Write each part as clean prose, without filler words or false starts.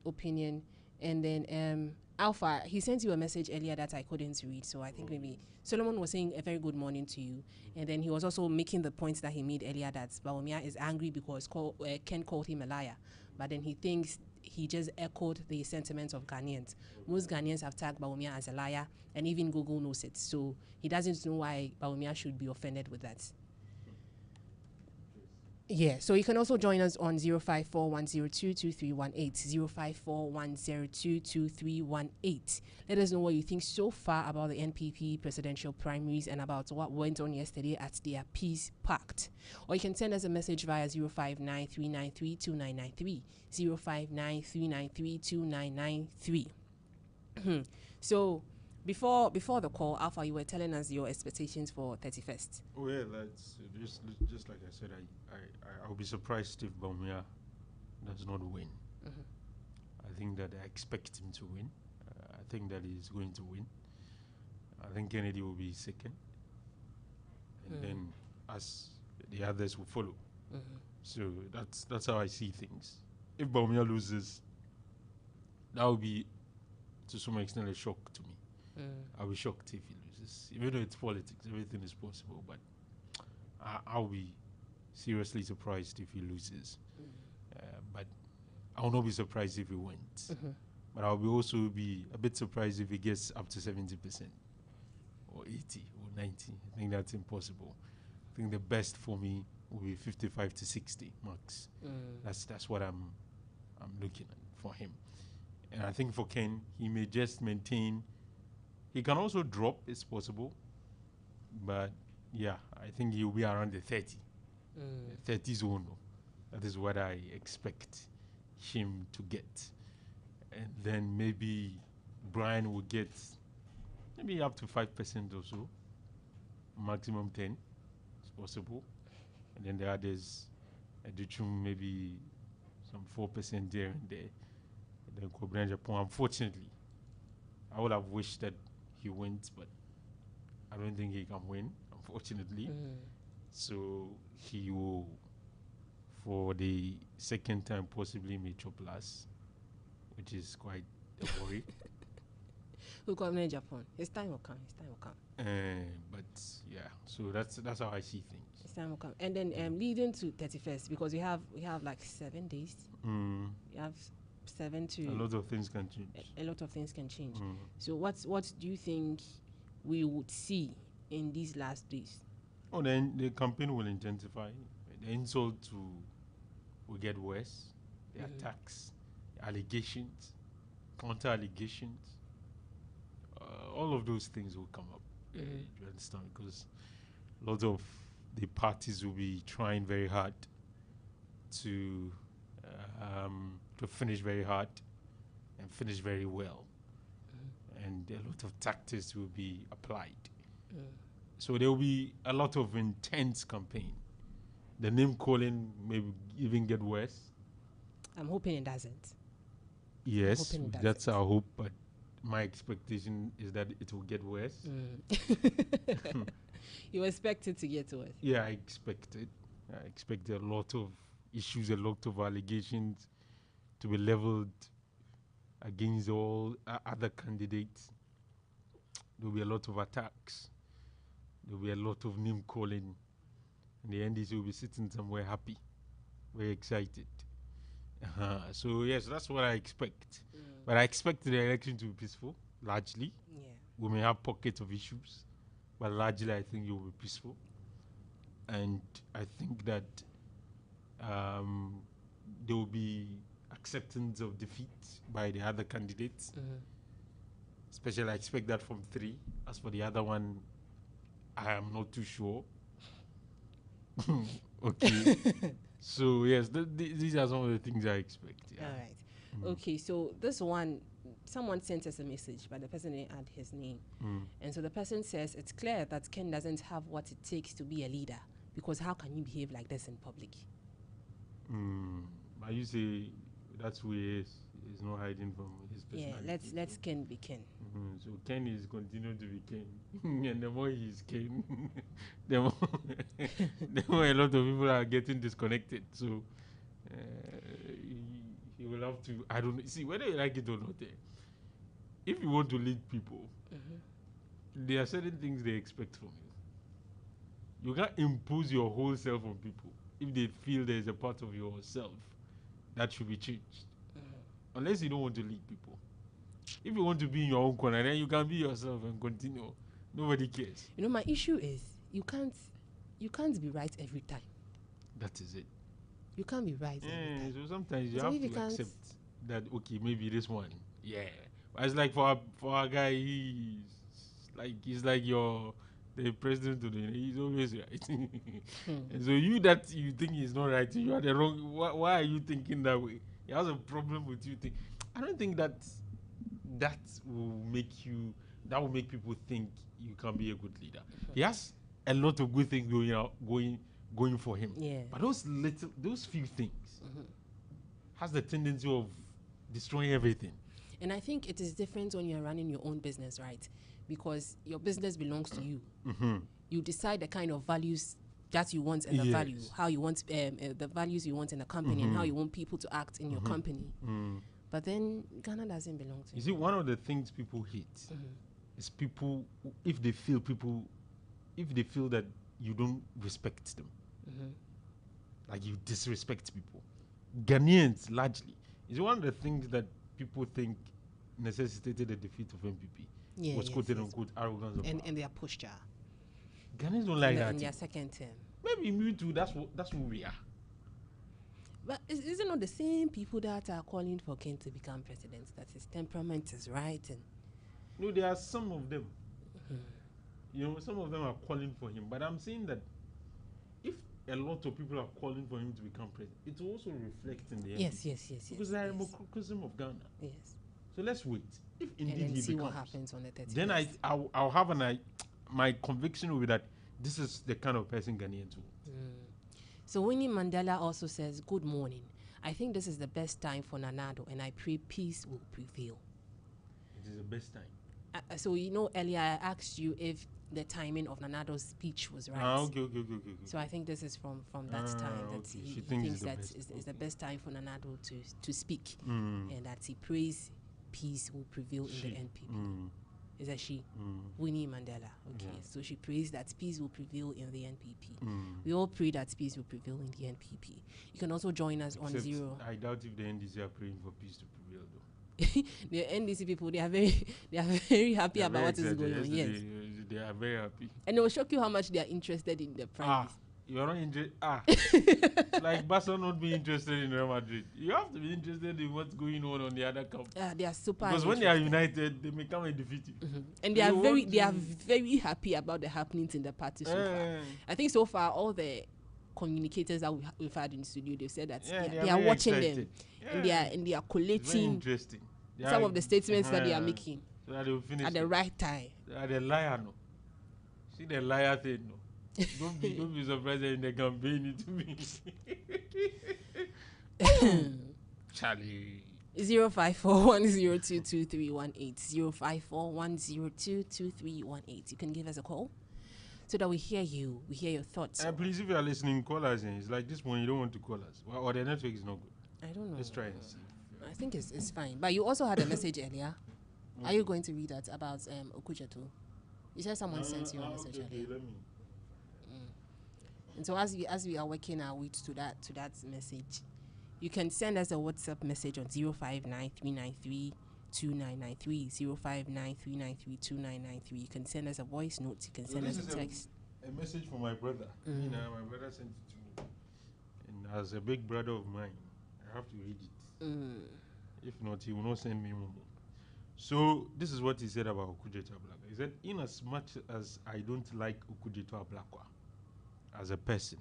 opinion. And then Alpha, he sent you a message earlier that I couldn't read, so I think maybe Solomon was saying a very good morning to you, and then he was also making the point that he made earlier that Bawumia is angry because Ken called him a liar, but then he thinks he just echoed the sentiments of Ghanaians. Most Ghanaians have tagged Bawumia as a liar, and even Google knows it, so he doesn't know why Bawumia should be offended with that. Yeah, so you can also join us on 054-102-2318, 054-102-2318. Let us know what you think so far about the NPP presidential primaries and about what went on yesterday at their Peace Pact. Or you can send us a message via 059-393-2993, 059-393-2993. So, before the call, Alpha, you were telling us your expectations for 31st. Oh yeah, that's just like I said. I'll be surprised if Bawumia does not win. I think that I expect him to win. I think that he's going to win. I think Kennedy will be second, and then as the others will follow. So that's how I see things. If Bawumia loses, that will be to some extent a shock to me. I'll be shocked if he loses. Even though it's politics, everything is possible, but I'll be seriously surprised if he loses. But I will not be surprised if he wins. But I'll also be a bit surprised if he gets up to 70% or 80 or 90. I think that's impossible. I think the best for me will be 55 to 60 max. That's what I'm looking at for him. And I think for Ken, he may just maintain. He can also drop, it's possible. But yeah, I think he'll be around the 30. 30 zone. That is what I expect him to get. And then maybe Brian will get maybe up to 5% or so. Maximum 10. It's possible. And then the others, Educhum maybe some 4% there and there. And then Kobran Japan, unfortunately, I would have wished that he wins, but I don't think he can win, unfortunately. So he will, for the second time, possibly may chop last, which is quite a worry. Who got in Japan? His time will come. But yeah, so that's how I see things. His time will come. And then leading to 31st, because we have like 7 days. We have 7 to. A lot of things can change. A lot of things can change. So what do you think we would see in these last days? Oh, then the campaign will intensify. The insult will get worse. The attacks, the allegations, counter allegations, all of those things will come up. Do you understand? Because a lot of the parties will be trying very hard to finish very hard and finish very well. And a lot of tactics will be applied. So there will be a lot of intense campaign. The name calling may even get worse. I'm hoping it doesn't. Yes, that's our hope, but my expectation is that it will get worse. You expect it to get worse? Yeah, I expect it. I expect a lot of issues, a lot of allegations to be leveled against all other candidates. There will be a lot of attacks. There will be a lot of name calling. And the NDC will be sitting somewhere happy, very excited. So yes, that's what I expect. But I expect the election to be peaceful, largely. Yeah. We may have pockets of issues, but largely I think it will be peaceful. And I think that there will be acceptance of defeat by the other candidates. Especially I expect that from 3. As for the other one, I am not too sure. Okay. So yes, these are some of the things I expect. Yeah. All right. Okay, so this one, someone sent us a message, but the person didn't add his name. And so the person says, it's clear that Ken doesn't have what it takes to be a leader, because how can you behave like this in public? But you say that's who he is. He's not hiding from his personality. Yeah, let's Ken be Ken. So Ken is continuing to be Ken. And the more he is Ken, the more a lot of people are getting disconnected. So he you will have to. I don't know. See whether you like it or not. If you want to lead people, there are certain things they expect from you. You can't impose your whole self on people if they feel there is a part of yourself that should be changed. Unless you don't want to lead people. If you want to be in your own corner, then you can be yourself and continue. Nobody cares. You know, my issue is you can't be right every time. That is it. You can't be right every time. So sometimes you So have if you to can't- accept that okay, maybe this one, yeah. But it's like for a guy, he's like the president today. He's always right. And so you that you think he's not right, you are the wrong. Why are you thinking that way? He has a problem with you. I don't think that will make you. That will make people think you can be a good leader. He has a lot of good things going for him. Yeah. But those few things has the tendency of destroying everything. And I think it is different when you're running your own business, right? Because your business belongs to you. You decide the kind of values that you want and the value, how you want the values you want in the company and how you want people to act in your company. But then Ghana doesn't belong to you. See, one of the things people hate is people if they feel that you don't respect them, like you disrespect people. Ghanaians largely is one of the things that people think necessitated the defeat of MPP. Was quote unquote arrogance of and their posture. Ghanaians don't like that. In their second term. Maybe me too. That's who we are. But is it not the same people that are calling for Ken to become president? That his temperament is right and no, there are some of them. You know, some of them are calling for him. But I'm saying that if a lot of people are calling for him to become president, it will also reflect in the end. Yes. Because there are democracy of Ghana. Yes. So let's wait. If And indeed then he see becomes, what happens on the 31st. then I'll have my conviction will be that this is the kind of person Ghanaians want. So Winnie Mandela also says, "Good morning. I think this is the best time for Nanado, and I pray peace will prevail." It is the best time. So you know, earlier I asked you if the timing of Nanado's speech was right. Okay. So I think this is from that time that okay. he thinks thinks that is the best time for Nanado to speak, and that he prays peace will prevail in the NPP. Is that she? Winnie Mandela. Okay, so she prays that peace will prevail in the NPP. We all pray that peace will prevail in the NPP. You can also join us on Except 0. I doubt if the NDC are praying for peace to prevail though. The NDC people, they are very happy about what is going on. Yes, they are very happy. and it will shock you how much they are interested in the primaries. You're not like Barca not being interested in Real Madrid. You have to be interested in what's going on the other camp. They are super Because when they are united, they may come and defeat you. And they are very happy about the happenings in the party so far. I think so far all the communicators that we've had in the studio, they've said that they are watching excited. them and they are collating interesting. some of the statements that they are making so that they will finish at the right time. They are the liar, no. See the liar thing, no. Don't be surprised in the campaign it me. Charlie. 05410223180 05410223180. You can give us a call so that we hear you, we hear your thoughts. Please, if you are listening, call us. It's like this one, you don't want to call us, or the network is not good. I don't know. Let's try and see. I think it's fine. But you also had a message earlier. Are you going to read that about Okujetu? You said someone sent you a message earlier. Let me. And so as we are working our way to that message, you can send us a WhatsApp message on 05939329993 05939329993. You can send us a voice note. You can send us a text. A message from my brother. You know, my brother sent it to me, and as a big brother of mine, I have to read it. If not, he will not send me more. So this is what he said about Okujetu Ablakwa. He said, "In as much as I don't like Okujetu Ablakwa as a person,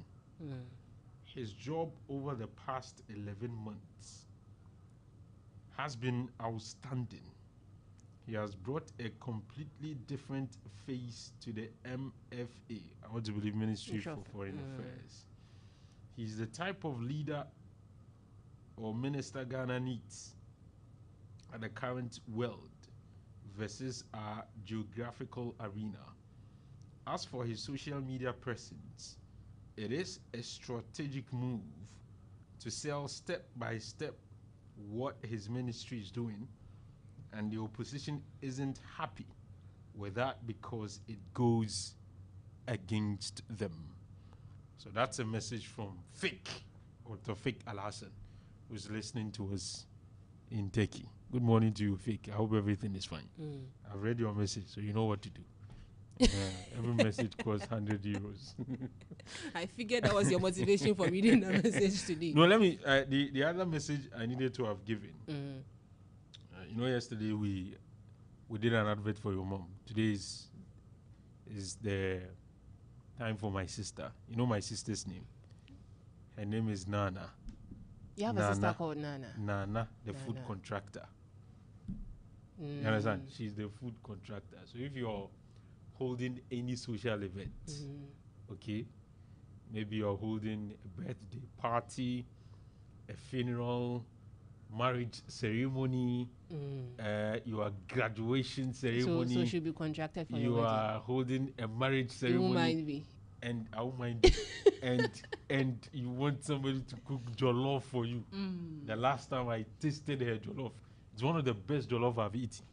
his job over the past 11 months has been outstanding. He has brought a completely different face to the MFA. I want to believe Ministry for Foreign Affairs. He's the type of leader or minister Ghana needs at the current world versus our geographical arena. As for his social media presence, it is a strategic move to sell step by step what his ministry is doing, and the opposition isn't happy with that because it goes against them. So that's a message from Fik, or Tofik Al-Hassan, who's listening to us in Turkey. Good morning to you, Fik. I hope everything is fine. I've read your message, so you know what to do. Every message costs 100 euros. I figured that was your motivation for reading the message today. No, let me. The other message I needed to have given. Yesterday we did an advert for your mom. Today is the time for my sister. You know my sister's name. Her name is Nana. You have a sister called Nana. Nana, the food contractor. You understand? She's the food contractor. So if you're holding any social event, okay, maybe you're holding a birthday party, a funeral, marriage ceremony, your graduation ceremony. So she'll be contracted for you your wedding. are holding a marriage You ceremony. won't mind me. And I won't mind you. and you want somebody to cook jollof for you. The last time I tasted her jollof, it's one of the best jollof I've eaten.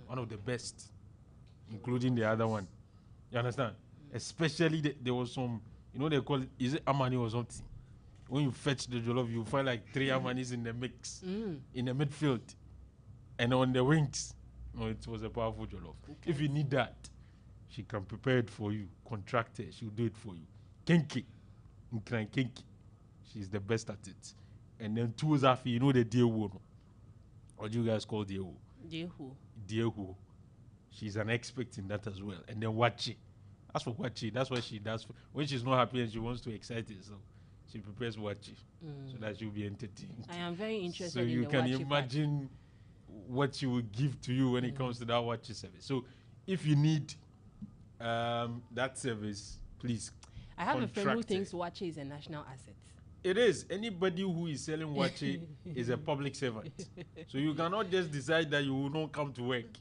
One of the best, including the other one. You understand? Especially there was some, they call it, is it amani or something? When you fetch the jollof, you find like 3 amanis in the mix, in the midfield. And on the wings, it was a powerful jollof. Okay. If you need that, she can prepare it for you. Contract her, she'll do it for you. Kenki. Kenki. She's the best at it. And then two Zafi, the Diewu. What do you guys call Diewu? Diewu. She's an expert in that as well. And then Wachi. As for Wachi, that's what she does. When she's not happy and she wants to excite herself, she prepares Wachi so that she'll be entertained. I am very interested so in you the can Wachi imagine what she will give to you when it comes to that Wachi service. So if you need that service, please. I have a friend who thinks Wachi is a national asset. It is. Anybody who is selling Wachi is a public servant. So you cannot just decide that you will not come to work.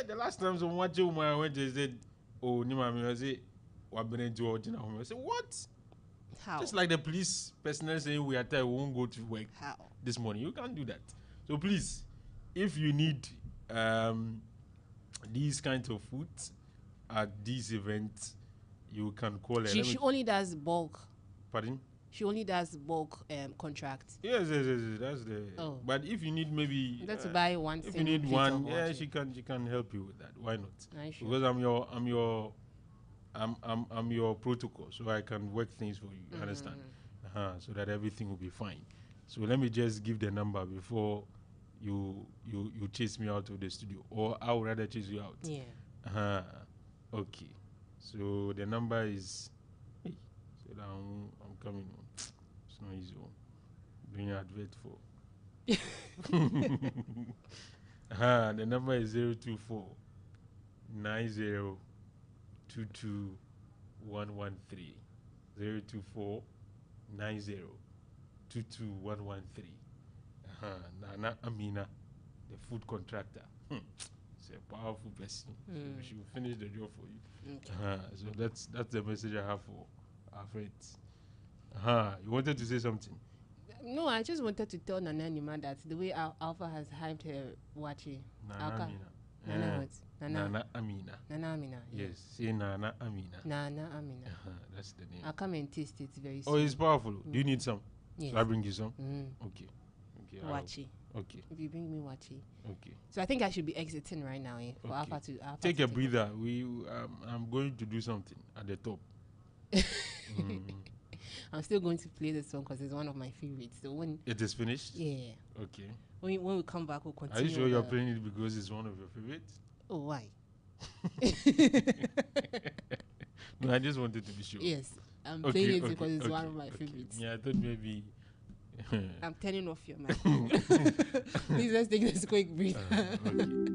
The last time some Wachi woman I went, they said, "Oh, Nimami," I said, I said, "What?" How? Just like the police personnel saying we are tired, we won't go to work this morning. You can't do that. So please, if you need these kinds of foods at these events, you can call her. She only does bulk. Pardon? She only does bulk contracts. Yes, that's the. Oh. But if you need maybe. That's to buy one. If you need one, she can help you with that. Why not? Sure? Because I'm your protocol, so I can work things for you. You understand? So that everything will be fine. So let me just give the number before you chase me out of the studio, or I would rather chase you out. Yeah. Okay. So the number is. Hey, so I'm coming on. It's not easy. Doing an advert for. The number is 024 90 22113. 024 90 22113. Nana Amina, the food contractor. She's a powerful person. So she will finish the job for you. Okay. So that's the message I have for our friends. You wanted to say something? No, I just wanted to tell Nana Nima that the way Alfa has hyped her Wachi. Nana Amina. Nana Amina. Yes, say Nana Amina. Nana Amina. That's the name. I'll come and taste it very soon. Oh, it's powerful. Do you need some? Yes. So I bring you some? Okay. Wachi. Okay. If you bring me Wachi. Okay. So I think I should be exiting right now. For Alfa to take a breather. I'm going to do something at the top. I'm still going to play this song because it's one of my favorites. So when it is finished? Yeah. Okay. When we come back, we'll continue. Are you sure you're playing it because it's one of your favorites? Oh, why? No, I just wanted to be sure. Yes, I'm playing it because it's one of my favorites. Yeah, I thought maybe. I'm turning off your mic. Please, let's take this quick breather. Okay.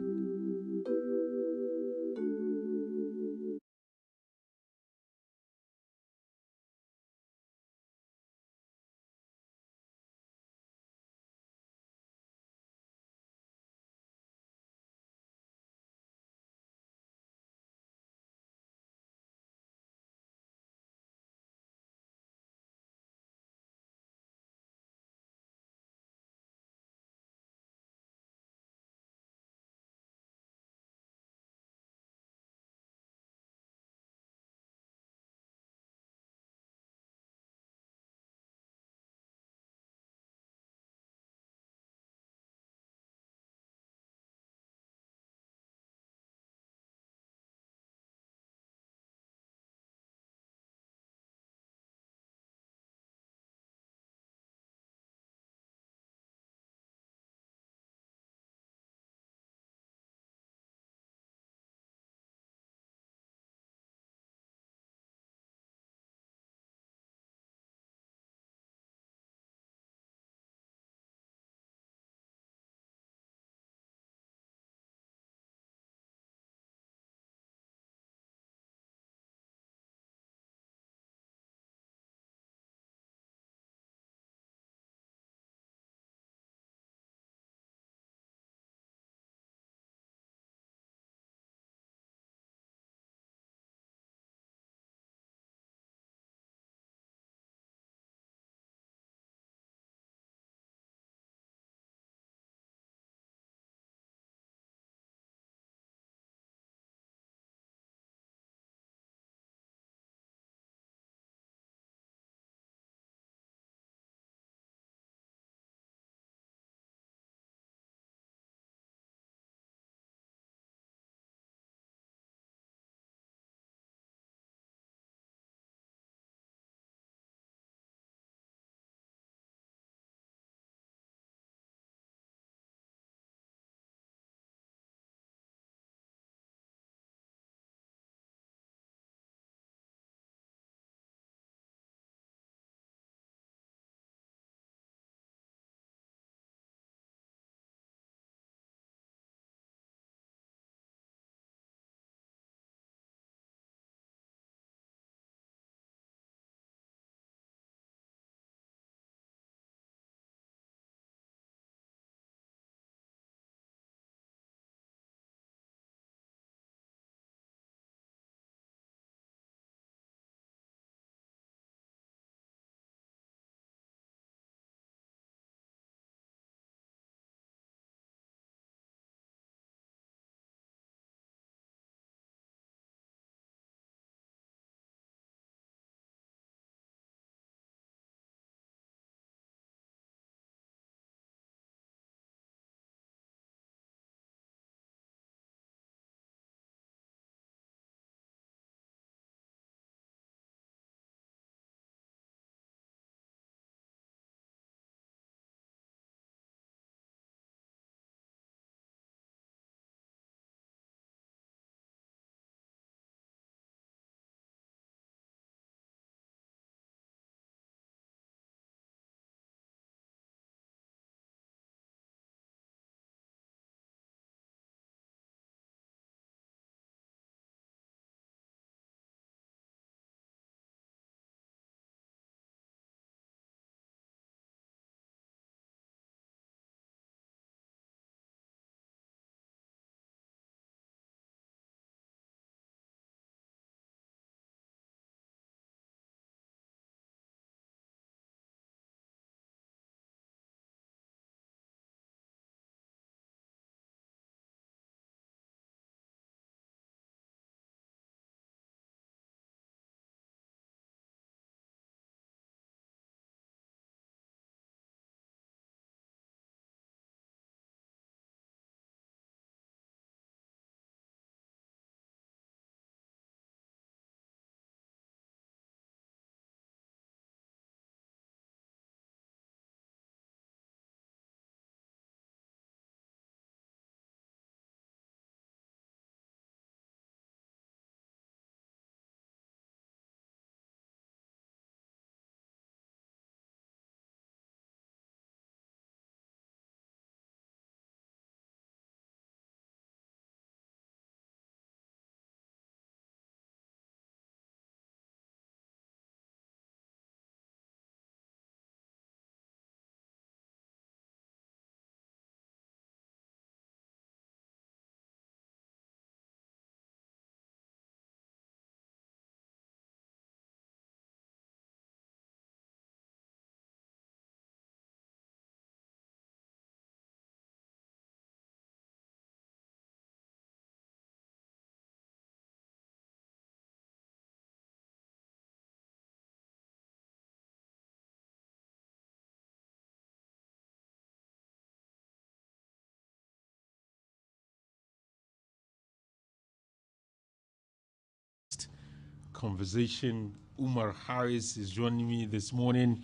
conversation. Umar Harris is joining me this morning.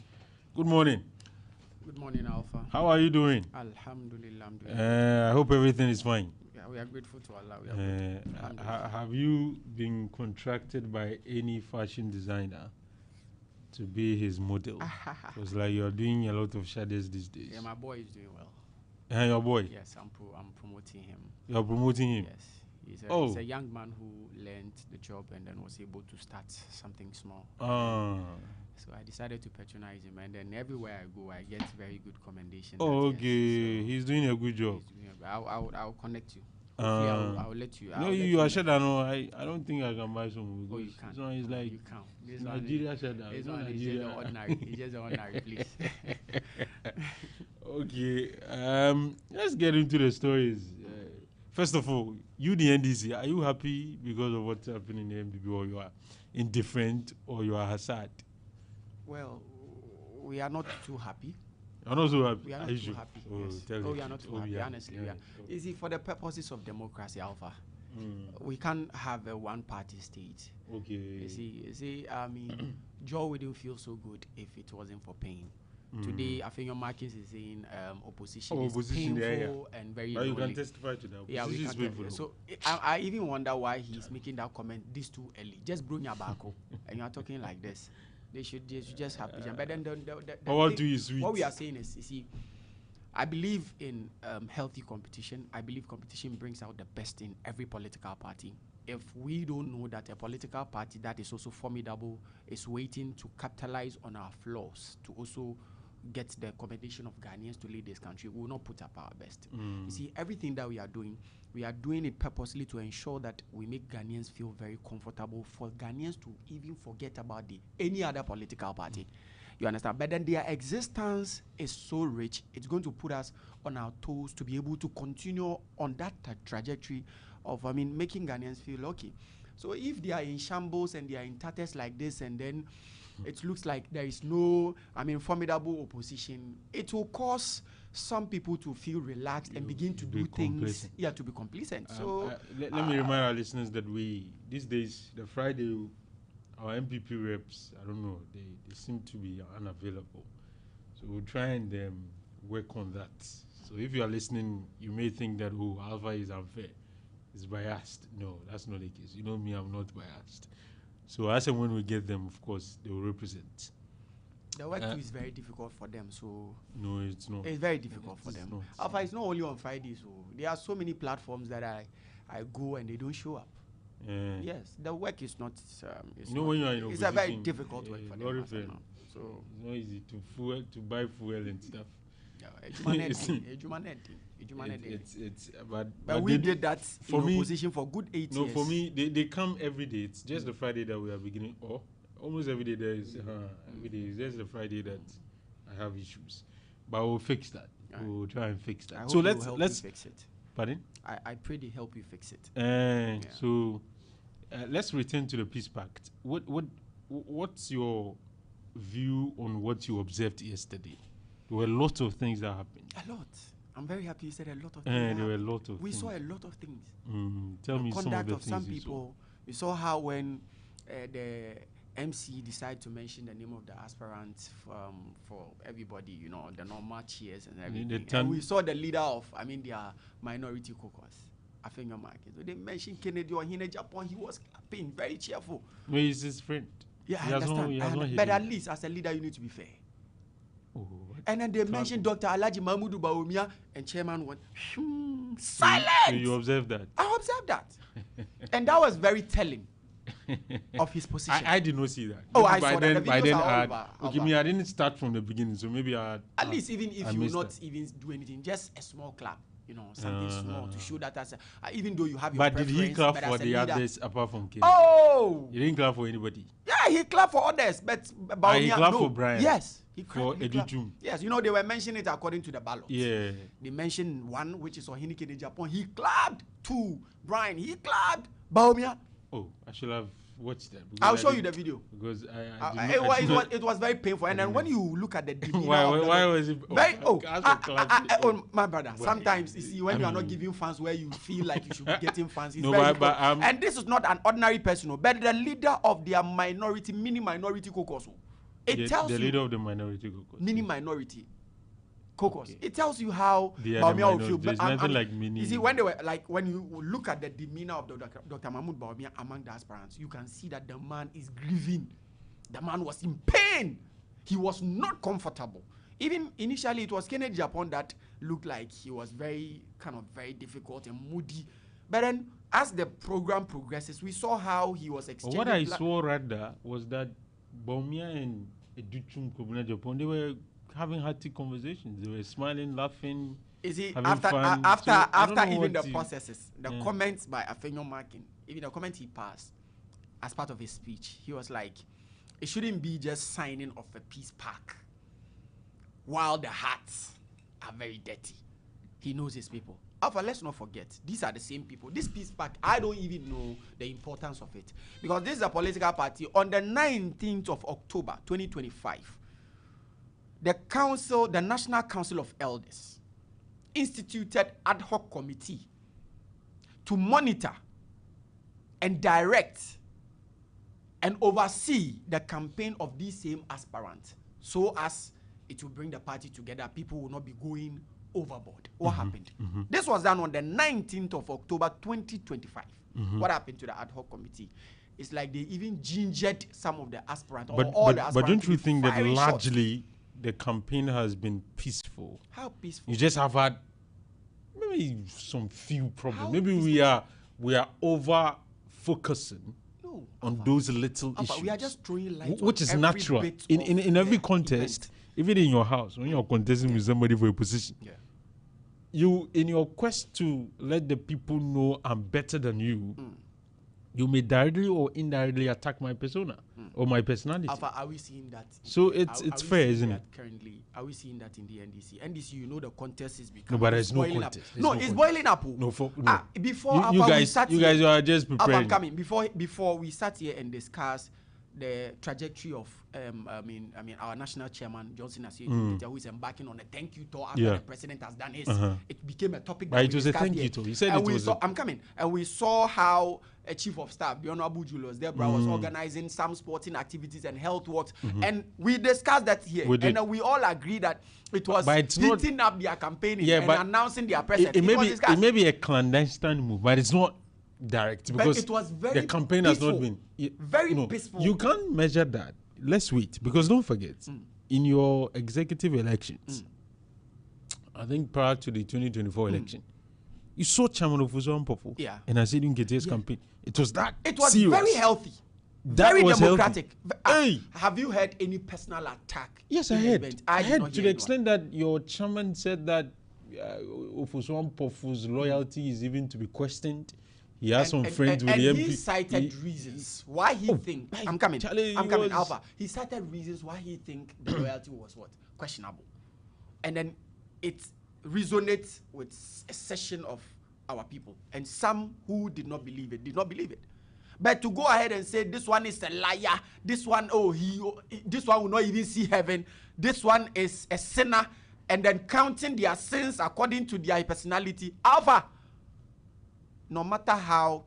Good morning. Good morning, Alfa. How are you doing? Alhamdulillah, I'm doing good. I hope everything is fine. Yeah, we are grateful to Allah. We are good. Alhamdulillah. Have you been contracted by any fashion designer to be his model? Because like you're doing a lot of shadows these days. Yeah, my boy is doing well. And your boy? Yes, I'm promoting him. You're promoting him? Yes. He's Oh. he's a young man who learned the job and then was able to start something small. So I decided to patronize him, and then everywhere I go, I get very good commendation. Oh, that, okay. yes, so He's doing a good job. he's doing I'll connect you. Hopefully I'll let you. No, I'll let you are know. Shada. No, I don't think I can buy some. Oh, you can. This one is like You can. This one is- Nigeria Shada. This It's not one is just Nigeria. the ordinary. It's just the ordinary, please. Okay. Let's get into the stories. First of all, you the NDC, are you happy because of what's happening in the MPP, or you are indifferent, or you are Hassad? Well, we are not too happy. I'm not so happy. We are Are not you too sure? happy. Oh, Yes. tell Oh, the we are truth. not too Oh, happy. yeah. Honestly, Yeah. we are. You see, for the purposes of democracy, Alpha, we can't have a one-party state. Okay. You see. I mean, Joe wouldn't feel so good if it wasn't for pain. Today, I think your Marcus is saying opposition is opposition, painful yeah. and very But you lonely. can testify to that. Yeah, we Opposition is can. painful. So I even wonder why he's making that comment this too early. Just bring your back and you are talking like this. They should just have patience. But then the Power thing- to you, sweet. what we are saying is, you see, I believe in healthy competition. I believe competition brings out the best in every political party. If we don't know that a political party that is also formidable is waiting to capitalize on our flaws to also get the commendation of Ghanaians to lead this country, we will not put up our best. You see, everything that we are doing it purposely to ensure that we make Ghanaians feel very comfortable, for Ghanaians to even forget about any other political party. You understand? But then their existence is so rich, it's going to put us on our toes to be able to continue on that trajectory of, making Ghanaians feel lucky. So if they are in shambles and they are in tatters like this, and then it looks like there is no, formidable opposition, it will cause some people to feel relaxed and begin to do things. Complacent. Yeah, to be complacent. So let me remind our listeners that these days, the Friday, our MPP reps, I don't know, they seem to be unavailable. So we'll try and work on that. So if you are listening, you may think that, Alpha is unfair, it's biased. No, that's not the case. You know me, I'm not biased. So as and when we get them, of course, they will represent. the work too is very difficult for them. So No, it's not. it's very difficult for It's them. not. Alpha, it's not only on Fridays. So there are so many platforms that I go and they don't show up. Yes, the work is not. It's You know, not- when you are in it's a very opposition, difficult work for them. very as of fair. now. So It's not easy to buy fuel and stuff. but we they- did that for in me- opposition for good 8 No, years. for me, they come every day. It's just the Friday that we are beginning, or almost every day there is. Every day is just the Friday that I have issues, but we'll fix that. Alright. We'll try and fix I that. hope So they will help let's you fix it. pardon. I pray they help you fix it. So let's return to the peace pact. What's your view on what you observed yesterday? There were a lot of things that happened. A lot. I'm very happy you said a lot of things. And there were a happened. lot of We things. saw a lot of things. Tell The me some of conduct the of things some you saw. people. We saw how when the MC decided to mention the name of the aspirants for everybody, the normal cheers and everything. And we saw the leader of, their minority caucus. I think your market. So they mentioned Kennedy or Hine Japan. He was clapping, very cheerful. No, he's his friend. Yeah, He I has no- understand. he has no But hidden at that. least as a leader, you need to be fair. Oh, And then they Clap. mentioned Dr. Alhaji Mahmoud Bawumia, and chairman went, So silent! you observed that. I observed that. And that was very telling of his position. I did not see that. Oh, Maybe I saw that. The by videos then are all I had, over- okay, over. me, I didn't start from the beginning, so maybe At least even if I you missed not that. even do anything, just a small clap, something small to show that even though you have your But did preference, he clap but for as a the leader- others apart from Kenny? Oh! He didn't clap for anybody. Yeah, he clapped for others, but he Bawumia, clapped no. for Brian. Yes. He For clapped. He clapped. Edujum. Yes, they were mentioning it according to the ballot. Yeah. They mentioned one, which is Ohinike in Japan. He clapped. 2, Brian. He clapped. Bawumia. Oh, I should have watched that. I'll show you the video. Because It was very painful. And then when you look at the demeanor why was it? My brother. Sometimes you see when you are not giving fans where you feel like you should be getting fans. It's and this is not an ordinary person, but the leader of their minority, mini minority caucus. It tells you the leader of the minority caucus. Mini minority caucus. Okay. It tells you how Baumia will feel. There's nothing like mini. You see, when they were when you look at the demeanor of Dr. Mahmoud Baumia among the aspirants, you can see that the man is grieving. The man was in pain. He was not comfortable. Even initially, it was Kennedy Japan that looked like he was very difficult and moody. But then, as the program progresses, we saw how he was exchanging. What I saw rather was that Baumia and Educhum Kobuna Japan, they were having hearty conversations. They were smiling, laughing. Is it after even the processes, the comments by Afenyo Markin, even the comment he passed as part of his speech, he was like, it shouldn't be just signing of a peace pact while the hearts are very dirty. He knows his people. Alpha, let's not forget, these are the same people. This peace pact, I don't even know the importance of it. Because this is a political party. On the 19th of October, 2025, the National Council of Elders instituted ad hoc committee to monitor and direct and oversee the campaign of these same aspirants so as it will bring the party together. People will not be going overboard. What happened? This was done on the 19th of October 2025. What happened to the ad hoc committee? It's like they even gingered some of the aspirants. The aspirants. But don't you think that largely the campaign has been peaceful? How peaceful? You just have had maybe some few problems. Maybe we are over focusing on those little issues. We are just throwing light, which is natural in every contest. Even in your house, when you're contesting with somebody for a position, you, in your quest to let the people know I'm better than you, you may directly or indirectly attack my persona or my personality. Alpha, are we seeing that? So it's fair, isn't it? Currently, are we seeing that in the NDC? NDC, you know, the contest is becoming. No, but there's no contest. It's boiling up. Before you guys are just preparing. I'm coming. Before we sat here and discuss the trajectory of our national chairman Johnson Asiedu, who is embarking on a thank you tour after the president has done his. It became a topic that it was a thank you tour. He said and it was. I'm coming, and we saw how a chief of staff, the Honorable Julius Debra, was organizing some sporting activities and health works, and we discussed that here, and we all agree that it was heating up their campaigning and announcing their president. It may be a clandestine move, but it's not direct because it was very the campaign peaceful, has not been very peaceful. You can't measure that. Let's wait, because don't forget, in your executive elections, I think prior to the 2024 election, you saw Chairman of Uzo Mpofu and I said in Nkete's campaign. It was that. It was serious. Very healthy. That very was democratic. Hey. Have you heard any personal attack? Yes, I heard. I heard to the extent that your chairman said that Uzo Mpofu's loyalty is even to be questioned. He has some friends with the MP. He cited reasons why he think. I'm coming, Alpha. He cited reasons why he think the loyalty was what? Questionable. And then it resonates with a section of our people. And some who did not believe it. But to go ahead and say this one is a liar, this one will not even see heaven, this one is a sinner, and then counting their sins according to their personality. Alpha, no matter how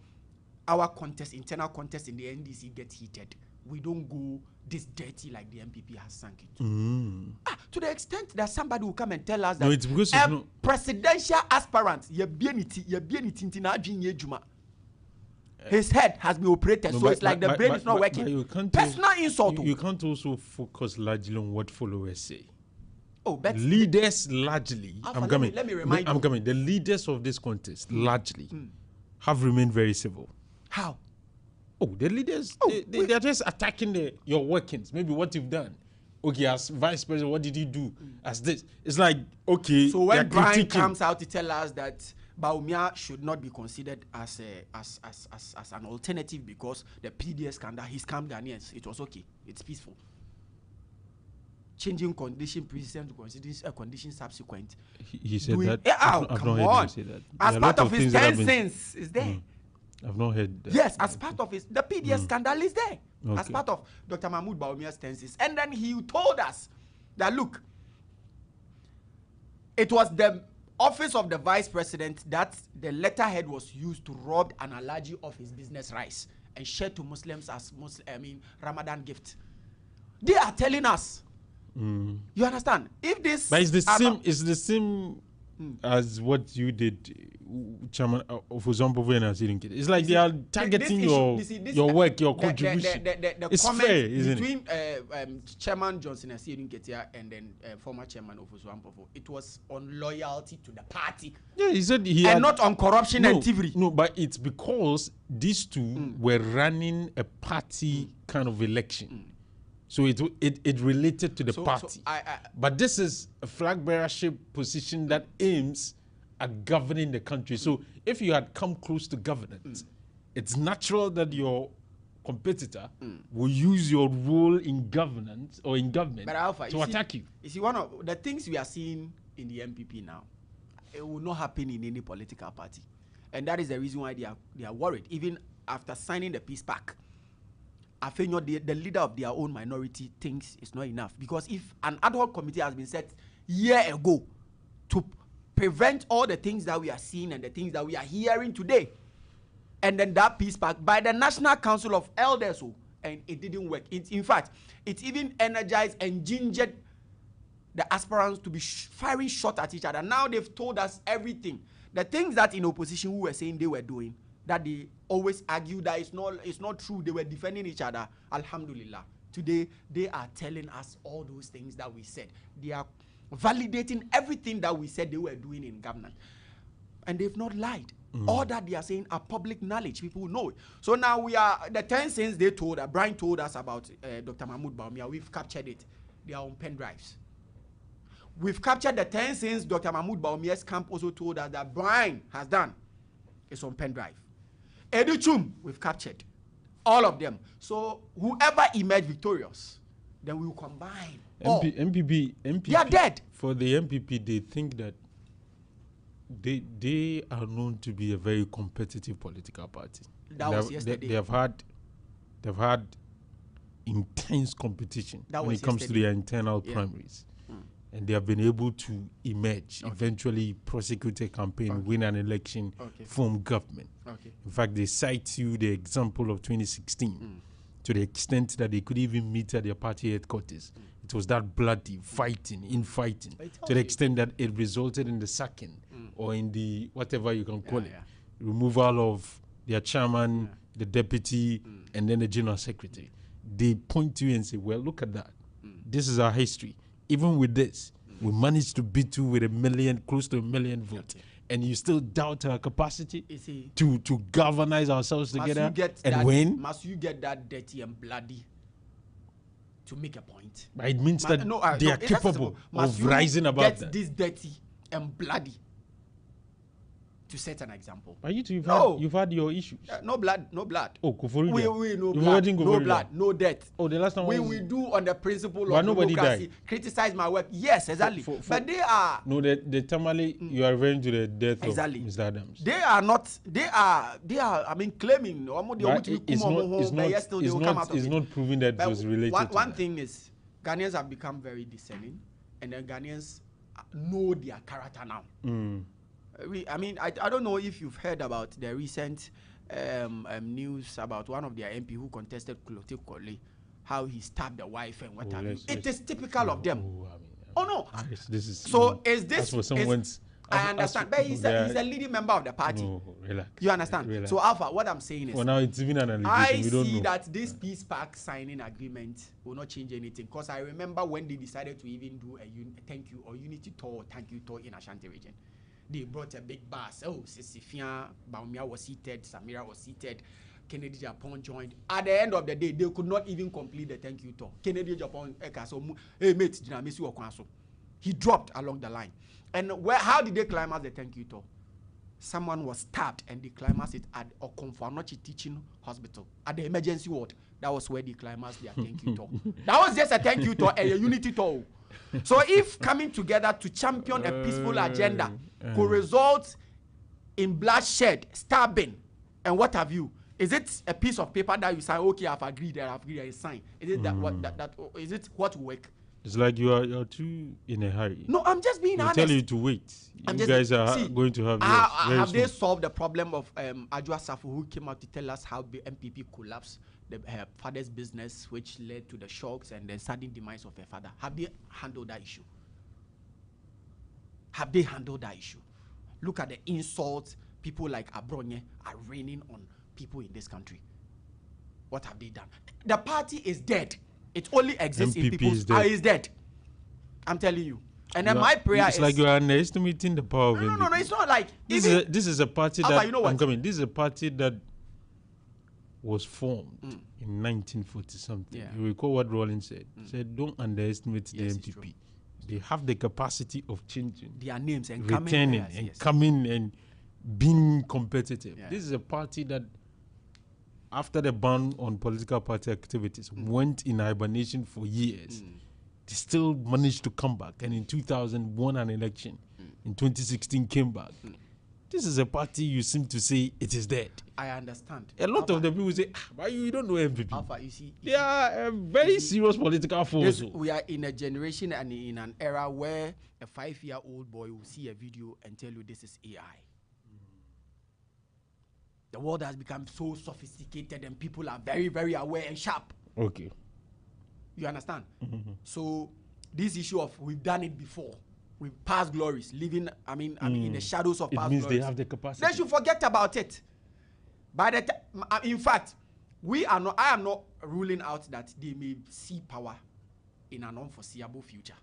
our internal contest in the NDC gets heated, we don't go this dirty like the MPP has sunk into. To the extent that somebody will come and tell us that it's because a presidential aspirant, his head has been operated, so it's like the brain is not working. Personal insult. You can't also focus largely on what followers say. But leaders largely, Alpha, let me remind you. I'm coming. The leaders of this contest largely have remained very civil. How? The leaders, they are just attacking your workings, maybe what you've done. Okay, as vice president, what did you do? As this, it's like, okay. So when Brian comes out to tell us that Baumia should not be considered as an alternative because the PDS scandal, he scammed Ghanaians, it was okay, it's peaceful. Changing condition precedent to condition subsequent. He said that. Come on. As part of his 10 cents is there. I've not heard that. Yes, as part of the PDS scandal is there. Okay. As part of Dr. Mahmoud Bawumia's tenses. And then he told us that, look, it was the office of the vice president that the letterhead was used to rob an Alhaji of his business rice and share to Muslims as Ramadan gift. They are telling us. You understand? If this, but it's the same as what you did, Chairman of Uzombo and Asirinke. It's like they are targeting your work, your contribution. It's fair, isn't it? Between Chairman Johnson Asirinke and then former Chairman of Uzombo, it was on loyalty to the party. Yeah, he said not on corruption and thievery. No, but it's because these two were running a party kind of election. So it related to the party. But this is a flag bearership position that aims at governing the country. So if you had come close to governance, it's natural that your competitor will use your role in governance or in government to attack you. You see, one of the things we are seeing in the MPP now, it will not happen in any political party. And that is the reason why they are worried. Even after signing the peace pact, I think the leader of their own minority thinks it's not enough. Because if an ad hoc committee has been set a year ago to prevent all the things that we are seeing and the things that we are hearing today, and then that peace pact by the National Council of Elders, and it didn't work. In fact, it even energized and gingered the aspirants to be firing shot at each other. Now they've told us everything. The things that in opposition we were saying they were doing, that they always argue that it's not true. They were defending each other. Alhamdulillah. Today, they are telling us all those things that we said. They are validating everything that we said they were doing in government. And they've not lied. All that they are saying are public knowledge. People know it. So now the 10 things they told, Brian told us about Dr. Mahmoud Bawumia, we've captured it. They are on pen drives. We've captured the 10 things Dr. Mahmoud Bawumia's camp also told us that Brian has done. It's on pen drive. Educhum, we've captured all of them. So whoever emerged victorious, then we will combine. MPP, they are dead. For the MPP, they think that they are known to be a very competitive political party. That was yesterday. They've had intense competition when it comes to their internal primaries. And they have been able to emerge, eventually prosecute a campaign, win an election, form government. In fact, they cite the example of 2016 to the extent that they could even meet at their party headquarters. It was that bloody infighting, to the extent that it resulted in the sacking or in the, whatever you can call it, removal of their chairman, the deputy, and then the general secretary. They point to you and say, well, look at that. This is our history. Even with this, we managed to beat you with close to a million votes. And you still doubt our capacity to galvanize ourselves together and win? Must you get that dirty and bloody to make a point? But it means that they are capable of rising above that. This dirty and bloody to set an example. But you've had your issues. No blood. Oh, Kufuri. We no blood. No blood. No death. Oh, the last time we do on the principle of democracy. Died. Criticize my work. Yes, exactly. But they are. No, the Tamale. You are referring to the death of Mr. Adams. They are not. They are. I mean, claiming. It's not proving that it was related. One thing is, Ghanaians have become very discerning, and then Ghanaians know their character now. I don't know if you've heard about the recent news about one of their MP who contested Kulote Kole, how he stabbed the wife and what have you. It is typical of them. This is so. Is this? As for someone's. I understand, but he's a leading member of the party. No, relax. You understand? Relax. So Alpha, what I'm saying is, for now it's even an allegation. We don't know. I see that this peace pact signing agreement will not change anything. Because I remember when they decided to even do a thank you or unity tour or thank you tour in Ashanti region. They brought a big bus. Oh, Sisifia, Bawumia was seated, Samira was seated, Kennedy Japan joined. At the end of the day, they could not even complete the thank you tour. Kennedy Japan, hey mate, he dropped along the line. And how did they climax the thank you tour? Someone was stabbed and they climaxed it at Okonfanochi Teaching Hospital at the emergency ward. That was where they climaxed their thank you tour. That was just a thank you tour, a unity tour. So if coming together to champion a peaceful agenda could result in bloodshed, stabbing, And what have you? Is it a piece of paper that you sign? Okay, I've agreed, I sign. Is it that what that is it what will work? It's like you're too in a hurry. No, I'm just being honest. They tell you to wait. You guys are going to have yours very have soon. they solved the problem of Adwoa Safo, who came out to tell us how the MPP collapsed her father's business, which led to the shocks and the sudden demise of her father? Have they handled that issue? Have they handled that issue? Look at the insults people like Abronye are raining on people in this country. What have they done? The party is dead. It only exists MPP in people's is dead. I'm telling you. And then my prayer it's is like you are underestimating the power of no, MPP. it's not like This is a party Alpha, that you know what? I'm coming. This is a party that was formed in 1940 something. Yeah. You recall what Rollins said? He said, don't underestimate the MPP. They have the capacity of changing their names and returning coming and being competitive. Yeah. This is a party that, after the ban on political party activities, went in hibernation for years. They still managed to come back, and in 2000 won an election. In 2016 came back. This is a party you seem to say it is dead. I understand. A lot of the people say, why you don't know MPP? Alpha, you see, They are a very serious political force. we are in a generation and in an era where a 5-year-old boy will see a video and tell you this is AI. The world has become so sophisticated and people are very, very aware and sharp. Okay. You understand? So this issue of we've done it before, we've past glories, living, I mean, in the shadows of It past means glories. they have the capacity. They should forget about it. By the time, in fact, I am not ruling out that they may see power in an unforeseeable future.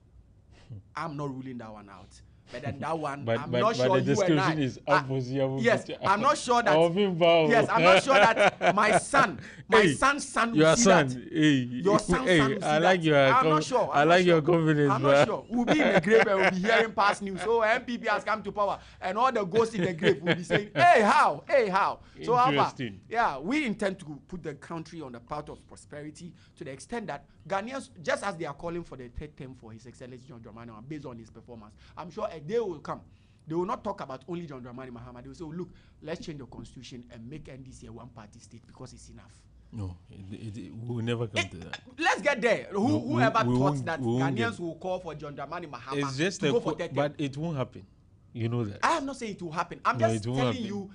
I'm not ruling that one out. But then that one, I'm not sure the you and I. description is unforeseeable. Yes, I'm not sure that. Yes, Yes, I'm not sure that my son's son will your see son, that. hey, Your son's son will see I like that. your, I'm not sure. I like your confidence, I'm not sure. We'll be in the grave and we'll be hearing past news. So MPP has come to power, and all the ghosts in the grave will be saying, "Hey, how? Hey, how?" So, Alpha, Interesting. yeah, we intend to put the country on the path of prosperity to the extent that Ghanaians, just as they are calling for the third term for His Excellency John Dramani Mahama based on his performance, I'm sure a day will come. They will not talk about only John Dramani Mahama. They will say, oh, look, let's change the constitution and make NDC a one-party state because it's enough. No, we will never come to that. Let's get there. Whoever we thought won't- that we won't Ghanaians get- will call for John Dramani Mahama It's just to go for third term. but it won't happen. You know that. I am not saying it will happen. I'm No, just it won't telling happen. you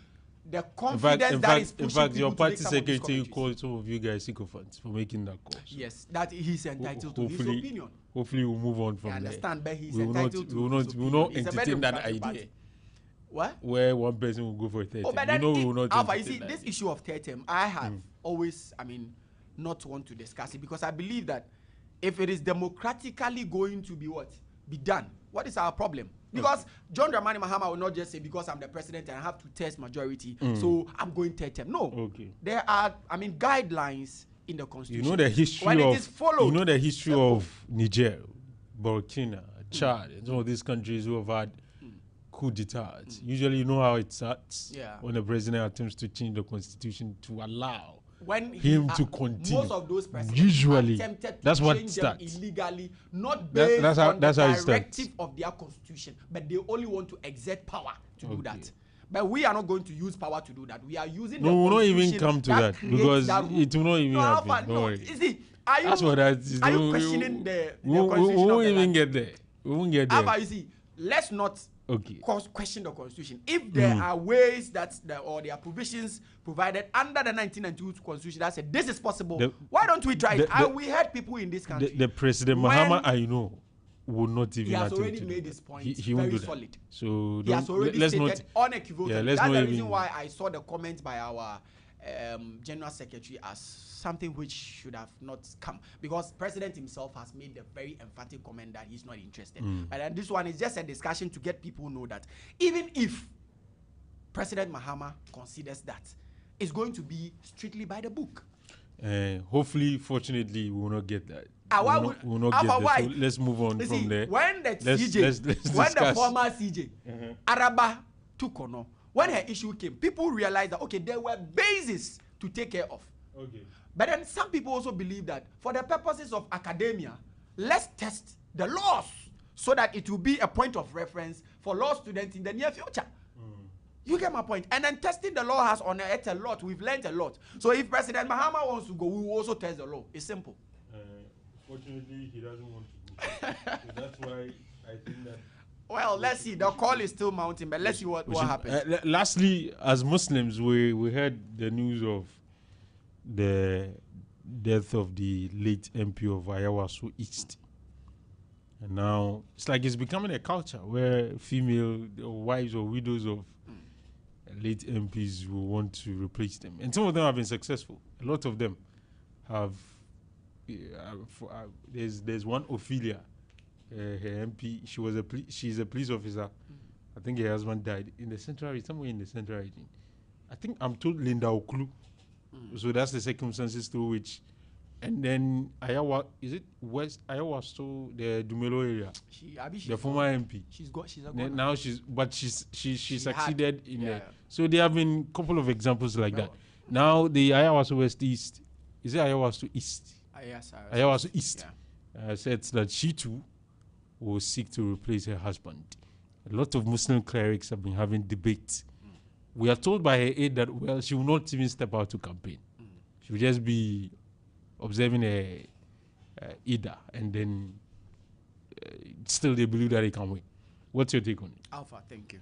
the In confidence fact, that is pushing in fact, your people to party make some of these secretary commentaries. called some of you guys sycophants for making that call. So Yes, that he's entitled to his hopefully- opinion. hopefully we'll move on from I there. understand, but he's We will not, entitled to we will his not, we will not opinion. It's a very entertain that democratic idea party. What? where one person will go for a third Oh, term. but You then know we will not Alpha, you entertain see, that this idea. issue of third term, I have always, not want to discuss it because I believe that if it is democratically going to be be done, what is our problem? Because John Dramani Mahama will not just say because I'm the president and I have to test majority, so I'm going third term. No. Okay. There are, guidelines in the constitution. You know the history when of it is followed. You know the history Simple. of Niger, Burkina, Chad, and some of these countries who have had coup d'etats. Usually, you know how it starts. Yeah. When the president attempts to change the constitution to allow when him to continue. Most of those presidents Usually, attempted to that's what change them starts. illegally, not That- based that's how- on that's the how it starts. directive of their constitution, but they only want to exert power to do that. But we are not going to use power to do that. We are using No, the we will not even constitution come to that creates because that rule. it will not even No, happen. Alpha, Don't no. worry. You see, are you, That's what that is. are you We- questioning the we won't constitution of the even land? get there. We won't get there. Alpha, you see, let's not Okay. question the constitution. If there are ways that or there are provisions provided under the 1992 constitution that said this is possible, why don't we try it? We had people in this country. The President when Mahama, I know, will not even he has attempt already to do made that. his point He won't very do that. solid. So He has already let's stated not. unequivocally. Yeah, let's That's not the even. reason why I saw the comment by our general secretary as something which should have not come, because president himself has made a very emphatic comment that he's not interested. But then this one is just a discussion to get people know that even if President Mahama considers that, it's going to be strictly by the book. Hopefully, fortunately, we will not get that. Why we would- will not Alpha, get that. why? So let's move on You from see, there. when the Let's when the discuss. former CJ, Araba took on, when her issue came, people realized that, okay, there were bases to take care of. Okay. But then some people also believe that for the purposes of academia, let's test the laws so that it will be a point of reference for law students in the near future. You get my point? And then testing the law has unearthed a lot. We've learned a lot. So if President Mahama wants to go, we will also test the law. It's simple. Fortunately, he doesn't want to go. So that's why I think that. Well, let's see. The call is still mounting, but let's see what happens. Lastly, as Muslims, we heard the news of the death of the late MP of Ayawaso East. And now it's like it's becoming a culture where female wives or widows of late MPs will want to replace them. And some of them have been successful. A lot of them have. There's one Ophelia, her MP. She's a police officer. I think her husband died in the central region, somewhere in the central region. I think I'm told Linda Oklu. So that's the circumstances through which. And then Ayawa, is it West Ayawa? So the Dumelo area, the former MP. She's a now she succeeded in it. So there have been a couple of examples like that. Now the Ayawaso West East, is it Ayawaso East? Yes, Ayawaso East said that she too will seek to replace her husband. A lot of Muslim clerics have been having debates. We are told by her aide that, well, she will not even step out to campaign. She will just be observing a Ida, and then still they believe that they can win. What's your take on it? Alpha, thank you.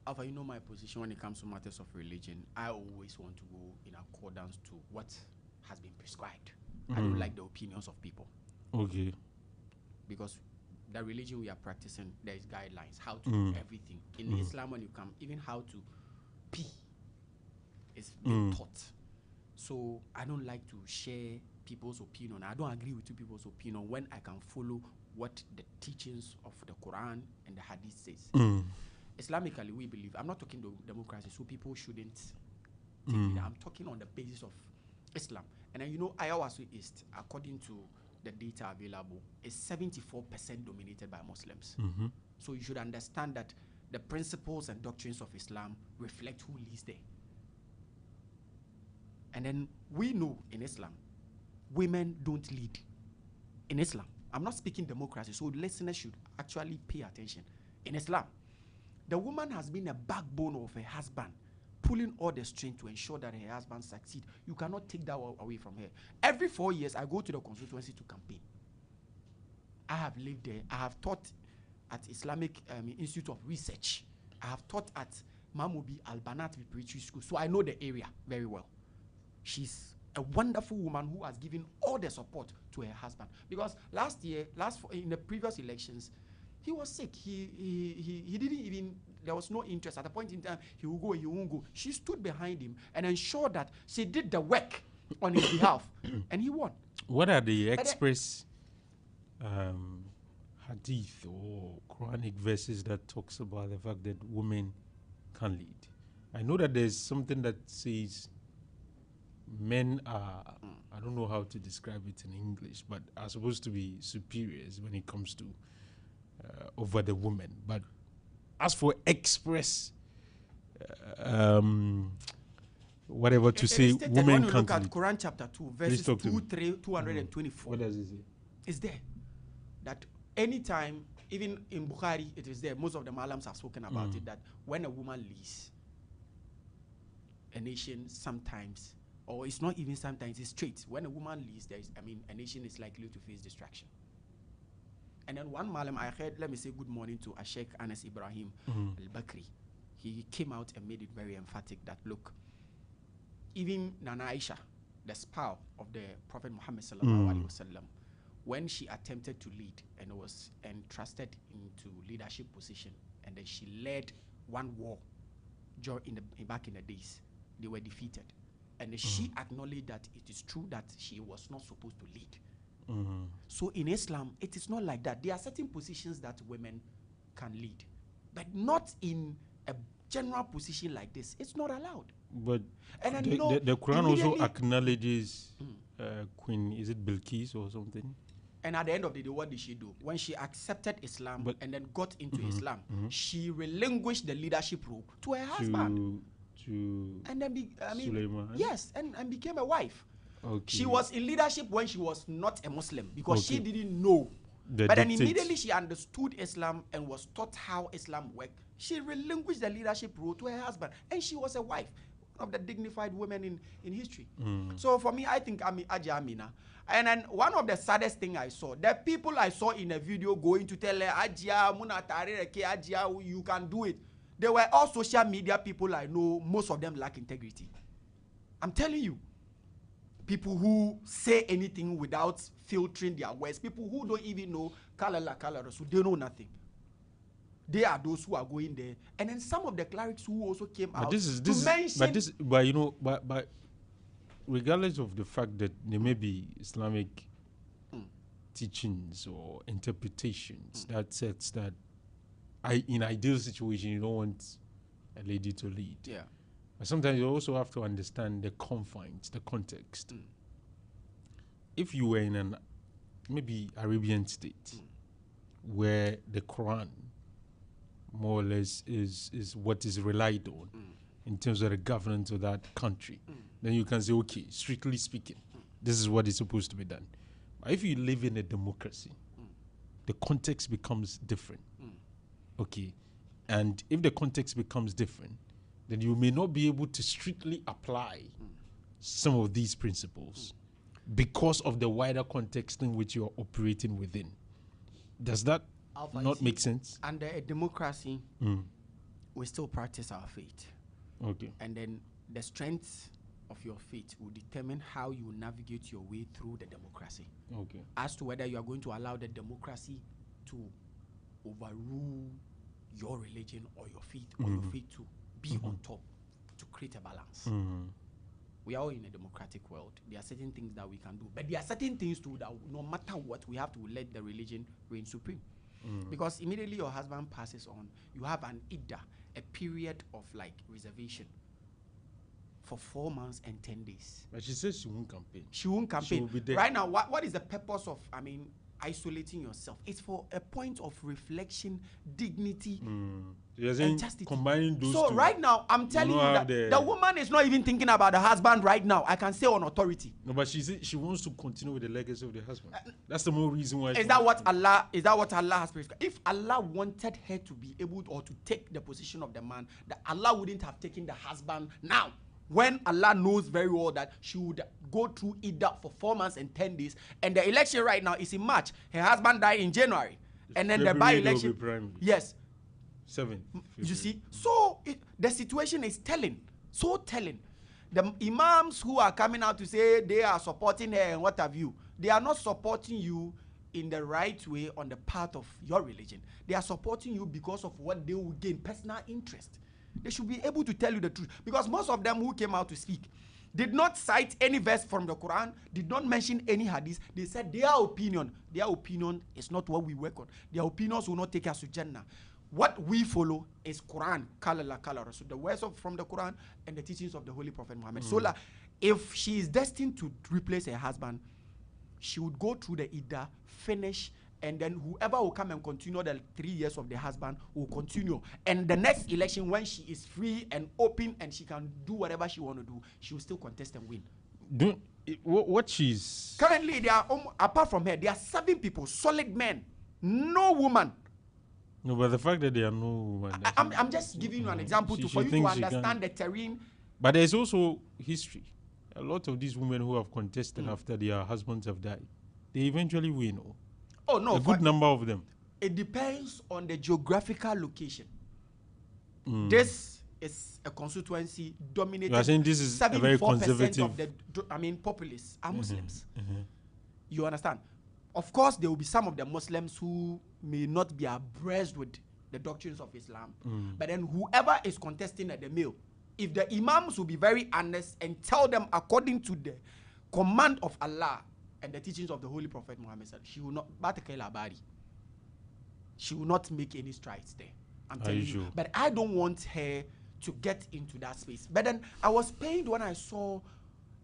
Alpha, you know my position when it comes to matters of religion. I always want to go in accordance to what has been prescribed. I don't like the opinions of people. Okay. Because the religion we are practicing, there is guidelines, how to do everything. In Islam, when you come, even how to pee is being taught. So I don't like to share people's opinion. I don't agree with two people's opinion when I can follow what the teachings of the Quran and the Hadith says. Islamically, we believe, I'm not talking democracy, so people shouldn't take me down. I'm talking on the basis of Islam. And then, you know, Ayawaso East, according to the data available, is 74% dominated by Muslims. So you should understand that the principles and doctrines of Islam reflect who leads there. And then we know in Islam, women don't lead in Islam. I'm not speaking democracy, so listeners should actually pay attention. In Islam, the woman has been a backbone of her husband, pulling all the strength to ensure that her husband succeeds. You cannot take that away from her. Every 4 years, I go to the constituency to campaign. I have lived there. I have taught at Islamic Institute of Research. I have taught at Mamobi Albanat Preparatory School, so I know the area very well. She's a wonderful woman who has given all the support to her husband. Because in the previous elections, he was sick. He didn't even, there was no interest. At a point in time, he will go, he won't go. She stood behind him and ensured that she did the work on his behalf, and he won. What are the express hadith or Quranic verses that talks about the fact that women can lead? I know that there's something that says men are, I don't know how to describe it in English, but are supposed to be superiors when it comes to over the women. But as for express, whatever to say, women can't look at lead. Quran chapter 2, verses 224. What does it say? It's there. That anytime, even in Bukhari, it is there. Most of the Malams have spoken about it, that when a woman leads a nation sometimes, or it's not even sometimes, it's straight. When a woman leads, a nation is likely to face distraction. And then one Malam I heard, let me say good morning to Sheikh Anas Ibrahim al-Bakri. He came out and made it very emphatic that, look, even Nana Aisha, the spouse of the Prophet Muhammad sallallahu alaihi wasallam, when she attempted to lead and was entrusted into leadership position, and then she led one war back in the days, they were defeated. And she acknowledged that it is true that she was not supposed to lead. So in Islam, it is not like that. There are certain positions that women can lead, but not in a general position like this. It's not allowed. But and then, the Quran also acknowledges Queen, is it Bilqis or something? And at the end of the day, what did she do? When she accepted Islam and then got into Islam, she relinquished the leadership role to her husband. And then, yes, and became a wife. Okay. She was in leadership when she was not a Muslim, because she didn't know The but then dictates. immediately she understood Islam and was taught how Islam worked. She relinquished the leadership role to her husband, and she was a wife, one of the dignified women in history. So for me, I think I'm Aja Amina. And then one of the saddest thing I saw, the people I saw in a video going to tell her, Ajia, Muna Tareke, Ajia, you can do it. They were all social media people I know, most of them lack integrity. I'm telling you. People who say anything without filtering their words, people who don't even know Kalala so they know nothing. They are those who are going there. And then some of the clerics who also came out but regardless of the fact that there may be Islamic teachings or interpretations that says that in ideal situation you don't want a lady to lead. Yeah. But sometimes you also have to understand the confines, the context. If you were in an maybe Arabian state where the Quran more or less is what is relied on in terms of the governance of that country, then you can say, okay, strictly speaking, this is what is supposed to be done. But if you live in a democracy, the context becomes different. Okay. And if the context becomes different, then you may not be able to strictly apply some of these principles because of the wider context in which you're operating within. Does that Alpha, not make sense? Under a democracy, we still practice our faith. Okay. And then the strength of your faith will determine how you navigate your way through the democracy. Okay. As to whether you are going to allow the democracy to overrule your religion or your faith, or your faith to be on top to create a balance. We are all in a democratic world. There are certain things that we can do, but there are certain things too that no matter what, we have to let the religion reign supreme. Because immediately your husband passes on, you have an idda, a period of like reservation for 4 months and 10 days. But she says she won't campaign. She won't campaign. She will be there. Right now, what is the purpose of, isolating yourself? It's for a point of reflection, dignity, You're saying and chastity. combining those So two. right now, I'm telling you that the woman is not even thinking about the husband right now. I can say on authority. No, but she wants to continue with the legacy of the husband. That's the more reason why. Is that what Allah has prescribed? If Allah wanted her to be able or to take the position of the man, that Allah wouldn't have taken the husband now. When Allah knows very well that she would go through Ida for 4 months and 10 days, and the election right now is in March. Her husband died in January, and then the by-election. Yes. 7. You see, so the situation is telling, so telling. The imams who are coming out to say they are supporting her and what have you, they are not supporting you in the right way on the path of your religion. They are supporting you because of what they will gain, personal interest. They should be able to tell you the truth, because most of them who came out to speak did not cite any verse from the Quran, did not mention any hadith. They said their opinion is not what we work on. Their opinions will not take us to Jannah. What we follow is Quran, kala Rasul, the words from the Quran and the teachings of the Holy Prophet Muhammad. So if she is destined to replace her husband, she would go through the Ida, finish, and then whoever will come and continue the 3 years of the husband will continue. And the next election, when she is free and open and she can do whatever she want to do, she will still contest and win. What she's... Currently, there are, apart from her, there are 7 people, solid men, no woman. No, but the fact that there are no women... I'm just giving you an example for you to understand the terrain. But there's also history. A lot of these women who have contested after their husbands have died, they eventually win. Oh, no. A good number of them. It depends on the geographical location. This is a constituency dominated. You are saying this is a very conservative... of the populace are Muslims. You understand? Of course, there will be some of the Muslims who may not be abreast with the doctrines of Islam. But then whoever is contesting at the mill, if the imams will be very honest and tell them according to the command of Allah and the teachings of the Holy Prophet Muhammad, she will not make any strides there. I'm telling you. But I don't want her to get into that space. But then I was pained when I saw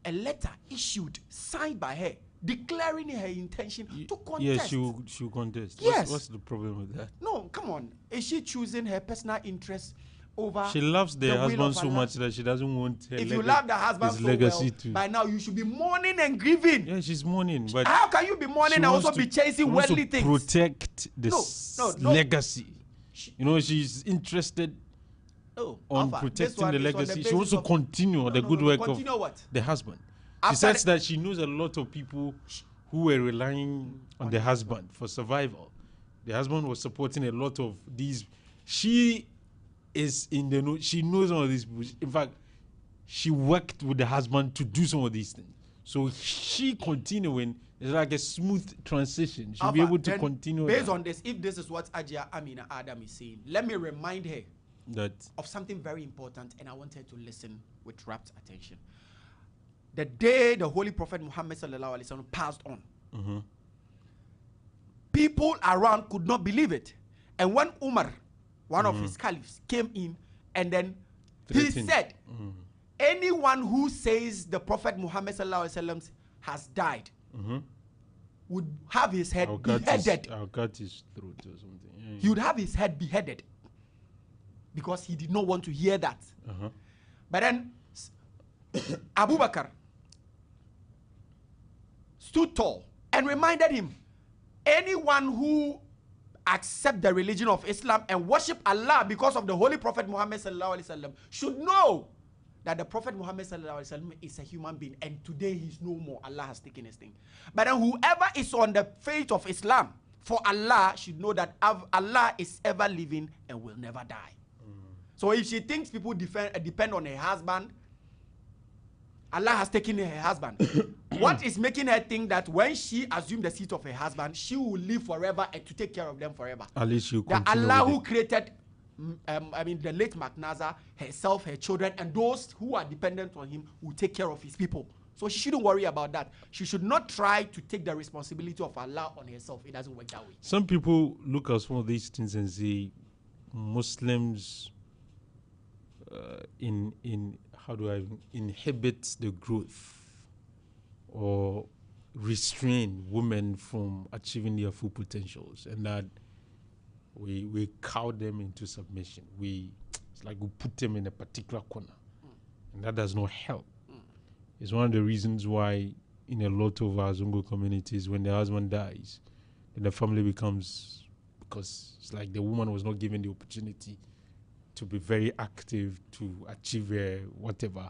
a letter issued, signed by her, declaring her intention to contest. Yes, she will contest. Yes. What's the problem with that? No, come on. Is she choosing her personal interest over. She loves the will husband of so Allah. much that she doesn't want her If you love the husband his so legacy well, to. by now you should be mourning and grieving. Yeah, she's mourning, but How can you be mourning and also be chasing worldly things? Protect the legacy. You know, she's interested on Alpha, protecting the legacy. She wants to continue the good work of the husband. She says that she knows a lot of people who were relying on the husband for survival. The husband was supporting a lot of these. She is in the know. She knows all of these people. In fact, she worked with the husband to do some of these things. So she continuing is like a smooth transition. She'll be able to continue. Based on this, if this is what Ajia Amina Adam is saying, let me remind her of something very important, and I want her to listen with rapt attention. The day the Holy Prophet Muhammad sallallahu alaihi wasallam passed on, people around could not believe it. And when Umar, one of his caliphs, came in, and then he said, anyone who says the Prophet Muhammad sallallahu alaihi wasallam has died would have his head beheaded. I'll cut his throat or something. Yeah. He would have his head beheaded because he did not want to hear that. But then Abu Bakr stood tall and reminded him, anyone who accept the religion of Islam and worship Allah because of the Holy Prophet Muhammad sallallahu alaihi wasallam should know that the Prophet Muhammad sallallahu alaihi wasallam is a human being, and today he's no more. Allah has taken his thing. But then whoever is on the faith of Islam for Allah should know that Allah is ever living and will never die. So if she thinks people depend on her husband, Allah has taken her husband. What is making her think that when she assumed the seat of her husband, she will live forever and to take care of them forever? At least you that Allah who created, the late Macnaza, herself, her children, and those who are dependent on him will take care of his people. So she shouldn't worry about that. She should not try to take the responsibility of Allah on herself. It doesn't work that way. Some people look at some of these things and say Muslims inhibit the growth or restrain women from achieving their full potentials, and that we cow them into submission. It's like we put them in a particular corner, and that does not help. It's one of the reasons why in a lot of our Zongo communities, when the husband dies, then the family becomes, because it's like the woman was not given the opportunity to be very active, to achieve whatever.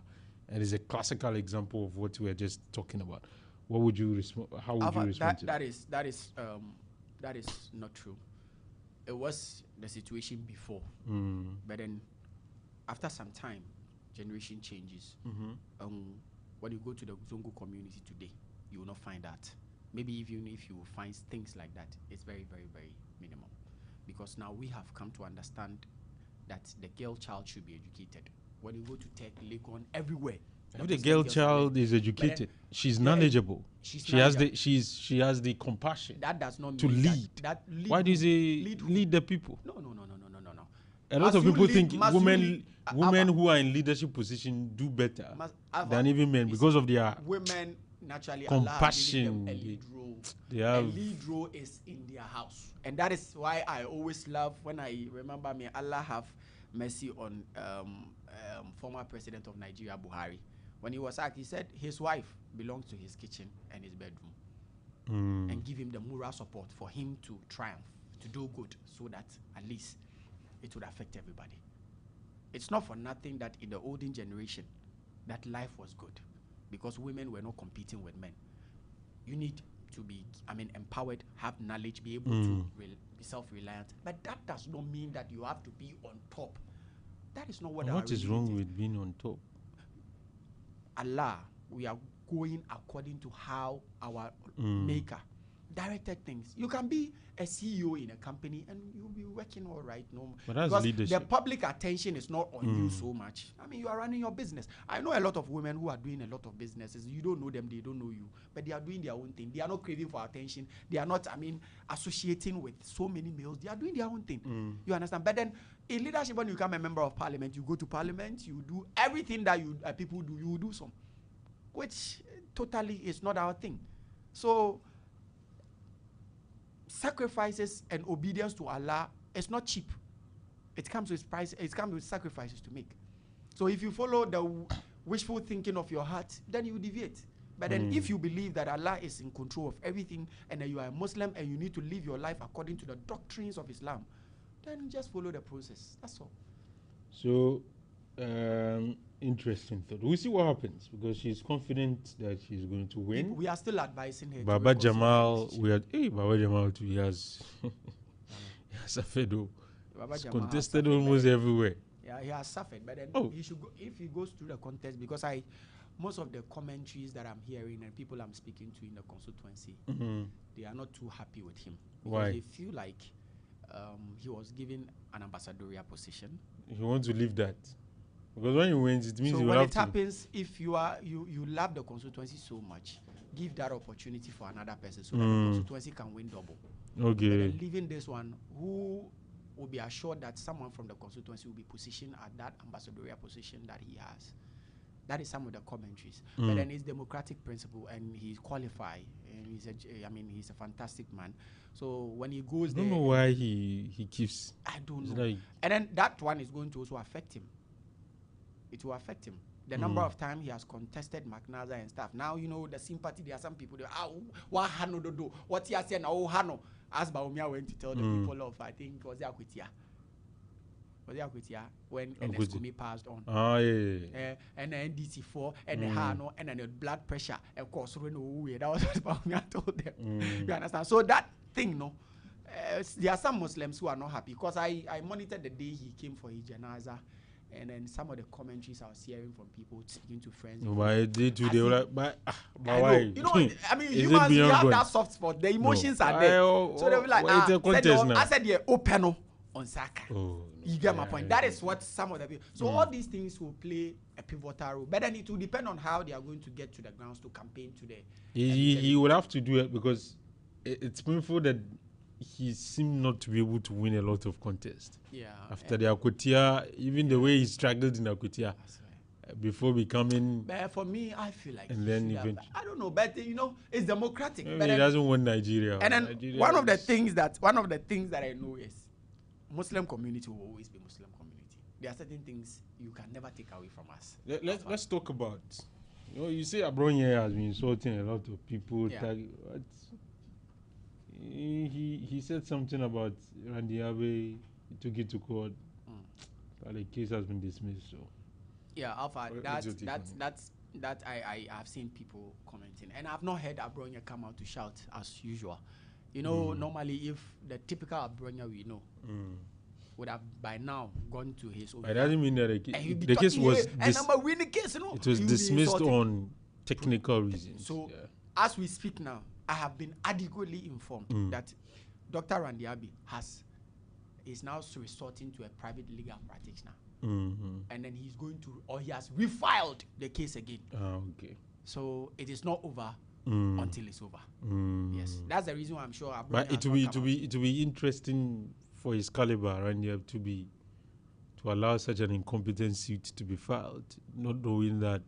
And it's a classical example of what we were just talking about. What would you respond? How would you respond to that? That is not true. It was the situation before, but then after some time, generation changes. When you go to the Zongo community today, you will not find that. Maybe even if you find things like that, it's very, very, very minimum, because now we have come to understand that the girl child should be educated. When you go to Tech, Legon, everywhere. If the girl child is educated, she's knowledgeable. She has the compassion. That does not mean to lead. Why do you say lead the people? No. A lot of people think women who are in leadership position do better than even men because of their women naturally compassion. A lead role. A lead role is in their house, and that is why I always love when I remember, may Allah have mercy on former president of Nigeria, Buhari. When he was asked, he said his wife belongs to his kitchen and his bedroom, and give him the moral support for him to triumph, to do good, so that at least it would affect everybody. It's not for nothing that in the olden generation, that life was good, because women were not competing with men. You need to be, empowered, have knowledge, be able to be self-reliant. But that does not mean that you have to be on top. That is not what. What is wrong with being on top? Allah, we are going according to how our Maker directed things. You can be a CEO in a company and you'll be working all right. No, but that's because leadership. The public attention is not on you so much. You are running your business. I know a lot of women who are doing a lot of businesses. You don't know them, they don't know you, but they are doing their own thing. They are not craving for attention. They are not, associating with so many males. They are doing their own thing. You understand? But then in leadership, when you become a member of parliament, you go to parliament, you do everything that people do, you do some, which totally is not our thing. So sacrifices and obedience to Allah is not cheap. It comes with price. It comes with sacrifices to make. So if you follow the wishful thinking of your heart, then you deviate. But then if you believe that Allah is in control of everything and that you are a Muslim and you need to live your life according to the doctrines of Islam, then just follow the process. That's all. So, interesting thought. We'll see what happens because she's confident that she's going to win. We are still advising her. Baba Jamal, Baba Jamal too. He has suffered. He's contested almost everywhere. Yeah, he has suffered, but then he should go if he goes through the contest because most of the commentaries that I'm hearing and people I'm speaking to in the constituency, they are not too happy with him. Why? They feel like he was given an ambassadorial position. He wants to leave that because when he wins, it means so you when have it to. happens, if you love the constituency so much, give that opportunity for another person so that the constituency can win double. Okay. But then leaving this one, who will be assured that someone from the constituency will be positioned at that ambassadorial position that he has. That is some of the commentaries. But then it's democratic principle, and he's qualified, and he's a fantastic man. So when he goes there, I don't know why he keeps. I don't know. Like, and then that one is going to also affect him. It will affect him. The number of times he has contested McNaza and stuff. Now you know the sympathy. There are some people. What Hano do? What he has said? Oh Hano. As Baumia went to tell the people of, I think, was it Akwitia? When NSCOMI passed on. Ah, yeah. And the NDC4, and the Hano, and then the blood pressure. Of course, that was what Baumia told them. You understand? So that thing, no, there are some Muslims who are not happy because I monitored the day he came for his janaza. And then some of the commentaries I was hearing from people speaking to friends. But they were like, but why? You know, I mean, humans, we have that soft spot. The emotions are there. So they were like, I said, yeah, open on Saka. You get my point. That is what some of the people. So all these things will play a pivotal role. But then it will depend on how they are going to get to the grounds to campaign to the. He will have to do it because it's painful that he seemed not to be able to win a lot of contests. Yeah. After the Akwitia, even the way he struggled in Akwitia before becoming. But for me, I feel like. And then eventually. I don't know, but you know, it's democratic. Maybe he doesn't want Nigeria. And then Nigeria one of the things that I know is Muslim community will always be Muslim community. There are certain things you can never take away from us. Let's talk about. You say Abronye has been insulting a lot of people. Yeah. He said something about Randy Abe. He took it to court. The case has been dismissed. So yeah, Alpha. That I have seen people commenting, and I've not heard Abronya come out to shout as usual. You know, normally if the typical Abronya we know would have by now gone to his own. But that doesn't mean that the case was it was dismissed on technical reasons. So as we speak now, I have been adequately informed that Dr. Randy Abe is now resorting to a private legal practitioner. And then he's going to, or he has refiled the case again. Okay. So it is not over until it's over. Yes, that's the reason why I'm sure. But it will be interesting for his caliber, Randy Abe, to allow such an incompetent suit to be filed, not knowing that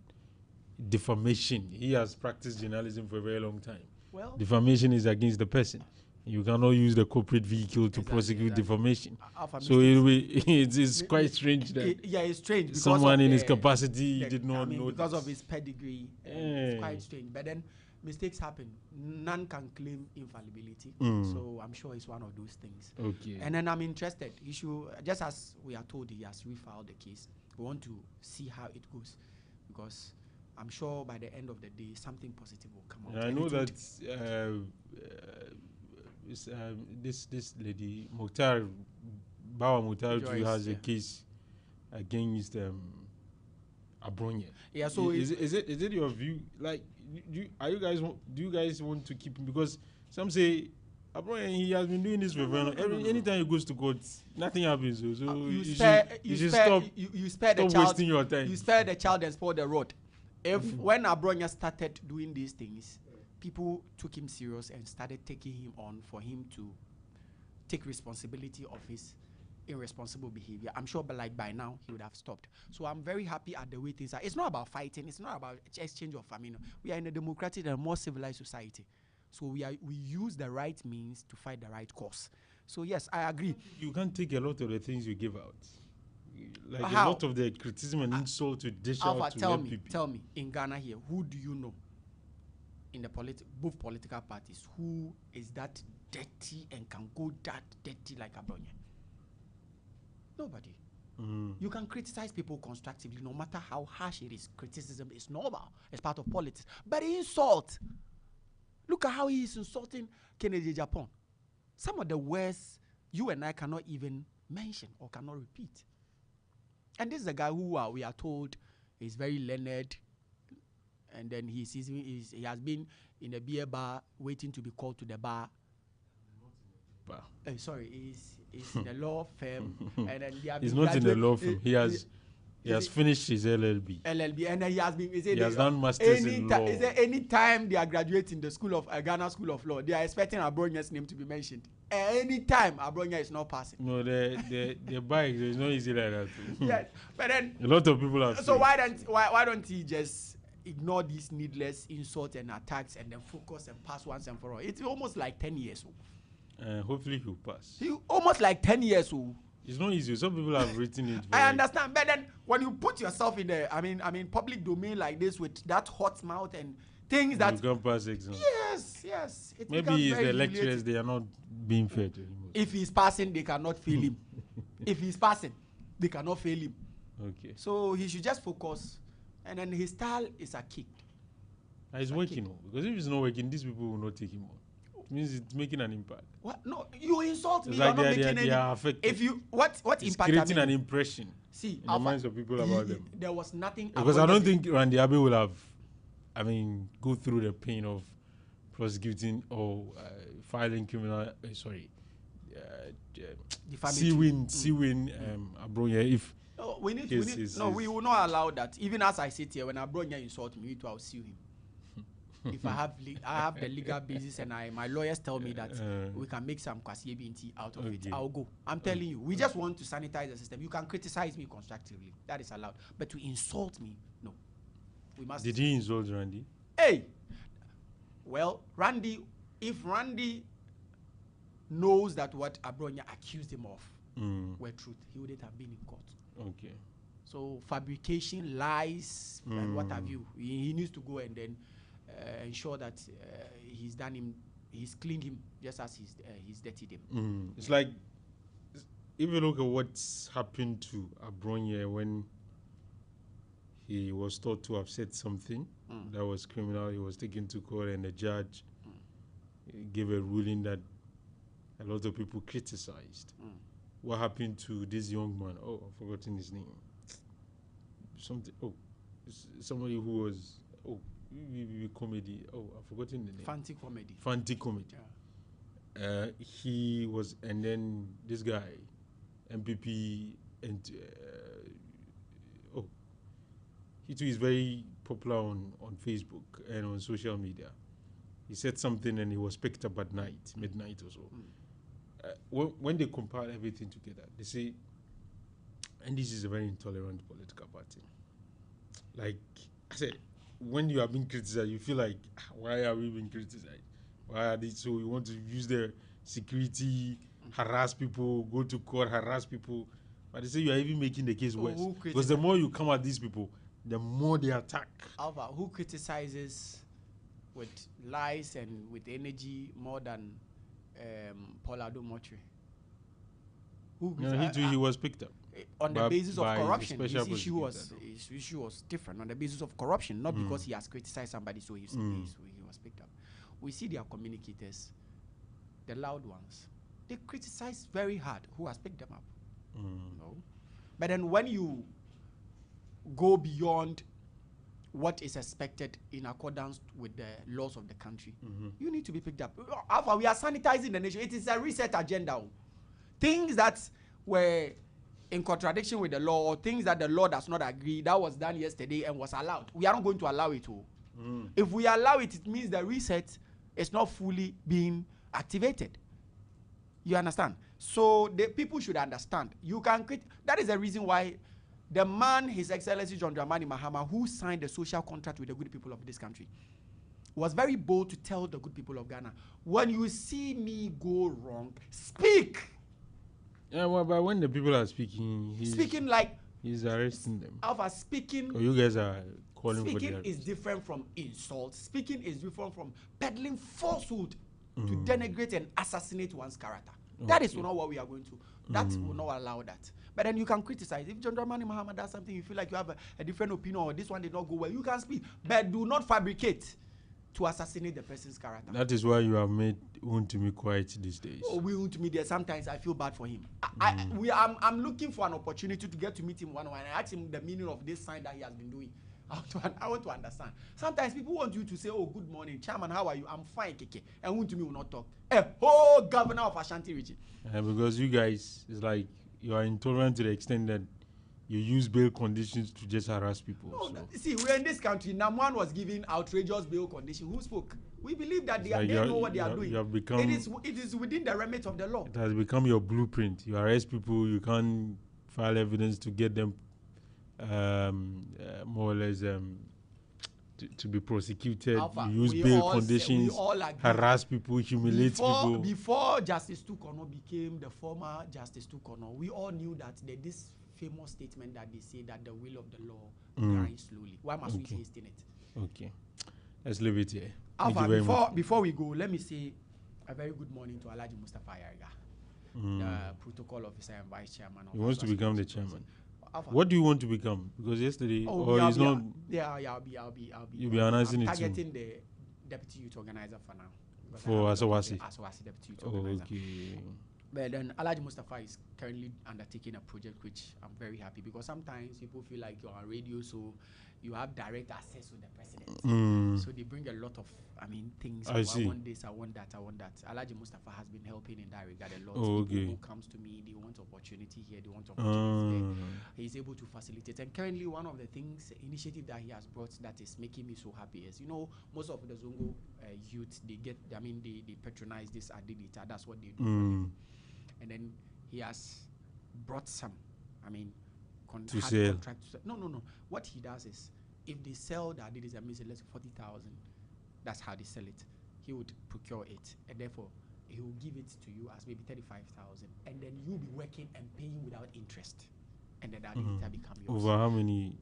defamation. He has practiced journalism for a very long time. Well, defamation is against the person. You cannot use the corporate vehicle to prosecute defamation. So it's quite strange that it's strange because someone in his capacity did not know because of his pedigree. It's quite strange. But then mistakes happen. None can claim infallibility. So I'm sure it's one of those things. Okay. And then I'm interested. He should, just as we are told he has refiled the case, we want to see how it goes because I'm sure by the end of the day something positive will come out. I know that this lady Bawa Mukhtar has a case against Abronye. Yeah. So is it your view? Like, do you guys want to keep him? Because some say Abronye, he has been doing this for very long. Anytime he goes to court, nothing happens. So you should stop wasting your time. You spare the child and spoil the rod. When Abronya started doing these things, people took him serious and started taking him on for him to take responsibility of his irresponsible behavior. I'm sure, but like by now he would have stopped. So I'm very happy at the way things are. It's not about fighting. It's not about exchange of. We are in a democratic and more civilized society. So we use the right means to fight the right cause. So yes, I agree. You can't take a lot of the things you give out. Like How? a lot of the criticism and insult to dish Alpha, out to tell MPP. me, in Ghana here, who do you know in the both political parties who is that dirty and can go that dirty like Abronya? Nobody. You can criticize people constructively, no matter how harsh it is. Criticism is normal. It's part of politics. But insult. Look at how he is insulting Kennedy Japan. Some of the words you and I cannot even mention or cannot repeat. And this is a guy who we are told is very learned, and then he has been in a beer bar waiting to be called to the bar. He's in a law firm, and then he's not in a law firm. He has finished his LLB. And then he has done masters in law. Is there any time they are graduating the school of Ghana School of Law, they are expecting Abronya's name to be mentioned? Any time Abronya is not passing. No, the bike is not easy like that. Yes, but then a lot of people have. So why don't he just ignore these needless insults and attacks and then focus and pass once and for all? It's almost like 10 years old. Hopefully he'll pass. He almost like 10 years old. It's not easy. Some people have written it. I understand, but then when you put yourself in the, I mean, public domain like this with that hot mouth and things that you can't pass exam. Yes. Maybe it's the lecturers, they are not being fair to him. If he's passing, they cannot fail him. If he's passing, they cannot fail him. Okay. So he should just focus, and then his style is a kick. It's working, because if it's not working, these people will not take him on. It means it's making an impact. What? No, you insult me. It's You're like not they making any. are affected. If you what it's impact? creating an impression in the minds of people about them. There was nothing. Because I don't think Randy Abbey will have, go through the pain of prosecuting or filing criminal. C-win, Abronya. If we will not allow that. Even as I sit here, when Abronya insult me, I'll sue him. If I have the legal basis and my lawyers tell me that we can make some kwasiebinti out of it, I'll go. I'm telling you, we just want to sanitize the system. You can criticize me constructively, that is allowed, but to insult me, no. We must. Did he insult Randy? Hey, well, if Randy knows that what Abronya accused him of were truth, he wouldn't have been in court. Okay. So fabrication, lies, and what have you, he needs to go and then ensure that he's cleaned him just as he's dirtied him. It's like, if you look at what's happened to Abronya when he was thought to have said something that was criminal, he was taken to court and the judge gave a ruling that a lot of people criticized. What happened to this young man? Oh, I've forgotten his name. Somebody who was comedy. Oh, I've forgotten the name. Fanti comedy. Yeah. He was, and then this guy, MPP, and he too is very popular on Facebook and on social media. He said something and he was picked up at night, midnight or so. When they compile everything together, they say, and this is a very intolerant political party. Like I said, when you are being criticized, you feel like, why are we being criticized? Why are they so? We want to use their security, harass people, go to court, harass people. But they say you are even making the case worse. Because the more you come at these people, the more they attack. Alpha, who criticizes with lies and with energy more than Paul Adomotri? He was picked up. On the basis of corruption. His issue was different. On the basis of corruption, not because he has criticized somebody, so he was picked up. We see their communicators, the loud ones. They criticize very hard. Who has picked them up? No. But then when you go beyond what is expected in accordance with the laws of the country, you need to be picked up. Alpha, we are sanitizing the nation. It is a reset agenda. Things that were in contradiction with the law, or things that the law does not agree, that was done yesterday and was allowed. We are not going to allow it. If we allow it, it means the reset is not fully being activated. You understand? So the people should understand. You can that is the reason why the man, His Excellency John Dramani Mahama, who signed the social contract with the good people of this country, was very bold to tell the good people of Ghana, when you see me go wrong, speak. Yeah, well, but when the people are speaking, he's arresting them. Alpha, speaking. Or you guys are calling for Speaking their is different from insult. Speaking is different from peddling falsehood to denigrate and assassinate one's character. That is not what we are going to. That will not allow that. But then you can criticize. If John Dramani Mahama does something, you feel like you have a different opinion, or this one did not go well, you can speak. But do not fabricate to assassinate the person's character. That is why you have made Untumi quiet these days. Oh, we Untumi there. Sometimes I feel bad for him. I'm looking for an opportunity to get to meet him one-on-one and ask him the meaning of this sign that he has been doing. I want to understand. Sometimes people want you to say, "Oh, good morning, Chairman. How are you? I'm fine, Keke." And Untumi will not talk. Governor of Ashanti region. Because you guys, it's like you are intolerant to the extent that you use bail conditions to just harass people. No, see, we're in this country. Namuan was giving outrageous bail conditions. Who spoke? We believe that they know what they are doing. It is within the remit of the law. It has become your blueprint. You arrest people, you can't file evidence to get them more or less to be prosecuted. Alpha, you use bail conditions, harass people, humiliate people. Before Justice Tukono became the former Justice Tukono, we all knew that this famous statement that they say that the will of the law grinds slowly. Why must we hasten it? Okay. Let's leave it here. Alpha, before we go, let me say a very good morning to Alhaji Mustafa Yariga, the protocol officer and vice chairman. He wants to become the chairman. Alpha. What do you want to become? Because yesterday, he's not. I'll be. You'll be announcing it soon. Targeting the deputy youth organizer for now. For Asawasi. Asawasi deputy youth organizer. Okay. But then Alhaji Mustafa is currently undertaking a project which I'm very happy, because sometimes people feel like you're on radio, so you have direct access with the president. So they bring a lot of, things. I want this, I want that. Alhaji Mustafa has been helping in that regard a lot. People who comes to me, they want opportunity here, they want opportunity there. He's able to facilitate. And currently, one of the initiative that he has brought that is making me so happy is, most of the Zongo youth, they patronize this Adidita. That's what they do for them. And then he has brought some, to sell. No. What he does is, if they sell the Adidas, let's say 40,000, that's how they sell it. He would procure it, and therefore he will give it to you as maybe 35,000, and then you'll be working and paying without interest, and then that Adidas become yours. Over how many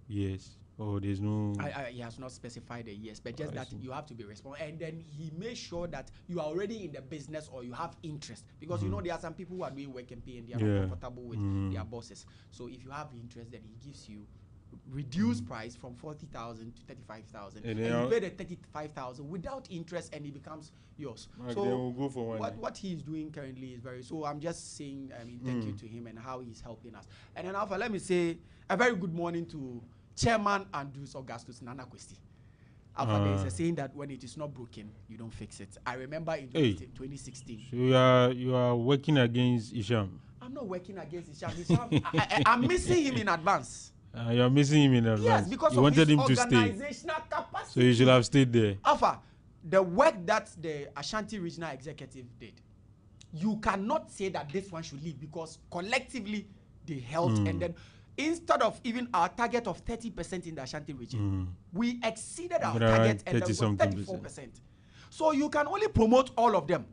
years? Oh, there's no. He has not specified the years, but just that you have to be responsible. And then he makes sure that you are already in the business or you have interest. Because there are some people who are doing work and pay and they are not comfortable with their bosses. So if you have interest, then he gives you reduced price from 40,000 to 35,000. And you pay the 35,000 without interest, and it becomes yours. So we'll go for what he is doing currently is very. So I'm just saying, thank you to him and how he's helping us. And then Alpha, let me say a very good morning to Chairman Andrews Augustus Nana Kwesti. Alpha, there is a saying that when it is not broken, you don't fix it. I remember in 2016. So you are working against Isham. I'm not working against Isham. I'm missing him in advance. You are missing him in advance. Yes, because you of wanted his him to stay. Organizational capacity. So you should have stayed there. Alpha, the work that the Ashanti Regional Executive did, you cannot say that this one should leave, because collectively they helped, and then instead of even our target of 30% in the Ashanti region, we exceeded our target and that was 34%. So you can only promote all of them,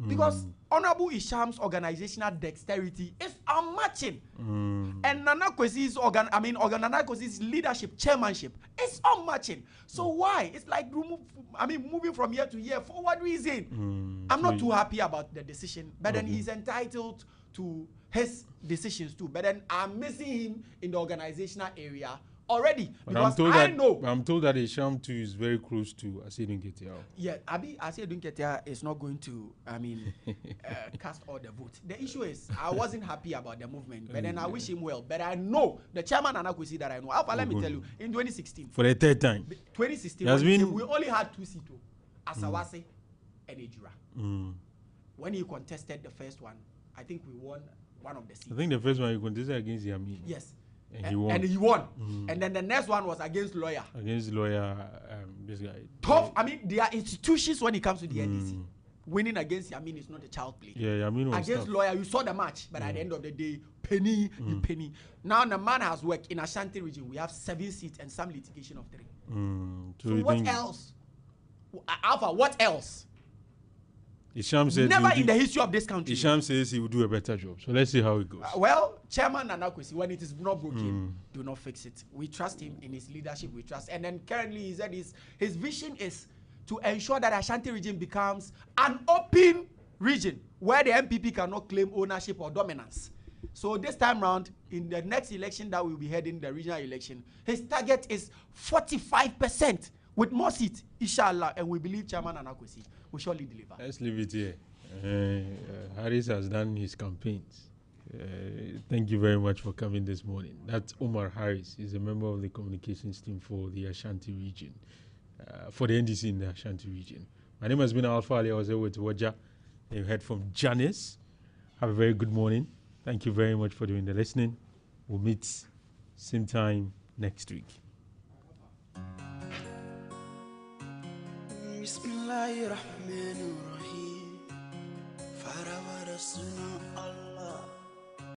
because Honorable Isham's organizational dexterity is unmatching, and Nana Kwesi's Nana Kwesi's leadership, chairmanship is unmatching. So why? It's like moving from year to year for what reason? I'm not too happy about the decision, but then he's entitled to his decisions too. But then I'm missing him in the organizational area already, because I'm told that Isham too is very close to Asedun Ketia. Yeah, Asedun Ketia is not going to cast all the votes. The issue is, I wasn't happy about the movement, but then I wish him well. But I know the chairman Anakwesi that I know. Alpha, let me tell you, in 2016, for the third time, 2016, we only had two seats, Asawasi and Ejura. When he contested the first one, I think we won one of the seats. I think the first one he contested against Yamin. Yes. And he won. And then the next one was against Lawyer. This guy. Tough. They are institutions when it comes to the NDC. Winning against Yamin is not a child play. Yeah, Yamin was against tough. Lawyer, you saw the match, but at the end of the day, penny. Now the man has worked in Ashanti region. We have 7 seats and some litigation of 3. So what else Alpha, what else? Isham said Never in the history of this country. Isham says he will do a better job. So let's see how it goes. Well, Chairman Nanakwesi, when it is not broken, do not fix it. We trust him in his leadership. We trust. And then currently he said his vision is to ensure that Ashanti region becomes an open region where the MPP cannot claim ownership or dominance. So this time round, in the next election that we'll be heading, the regional election, his target is 45% with more seats, inshallah, and we believe Chairman Nanakwesi will surely deliver. Let's leave it here. Harris has done his campaigns. Thank you very much for coming this morning. That's Omar Harris. He's a member of the communications team for the Ashanti region, for the NDC in the Ashanti region. My name has been Alfa. I was here with Waja. You heard from Janice. Have a very good morning. Thank you very much for doing the listening. We'll meet same time next week. Bismillahirrahmanirrahim. Farawara suna Allah.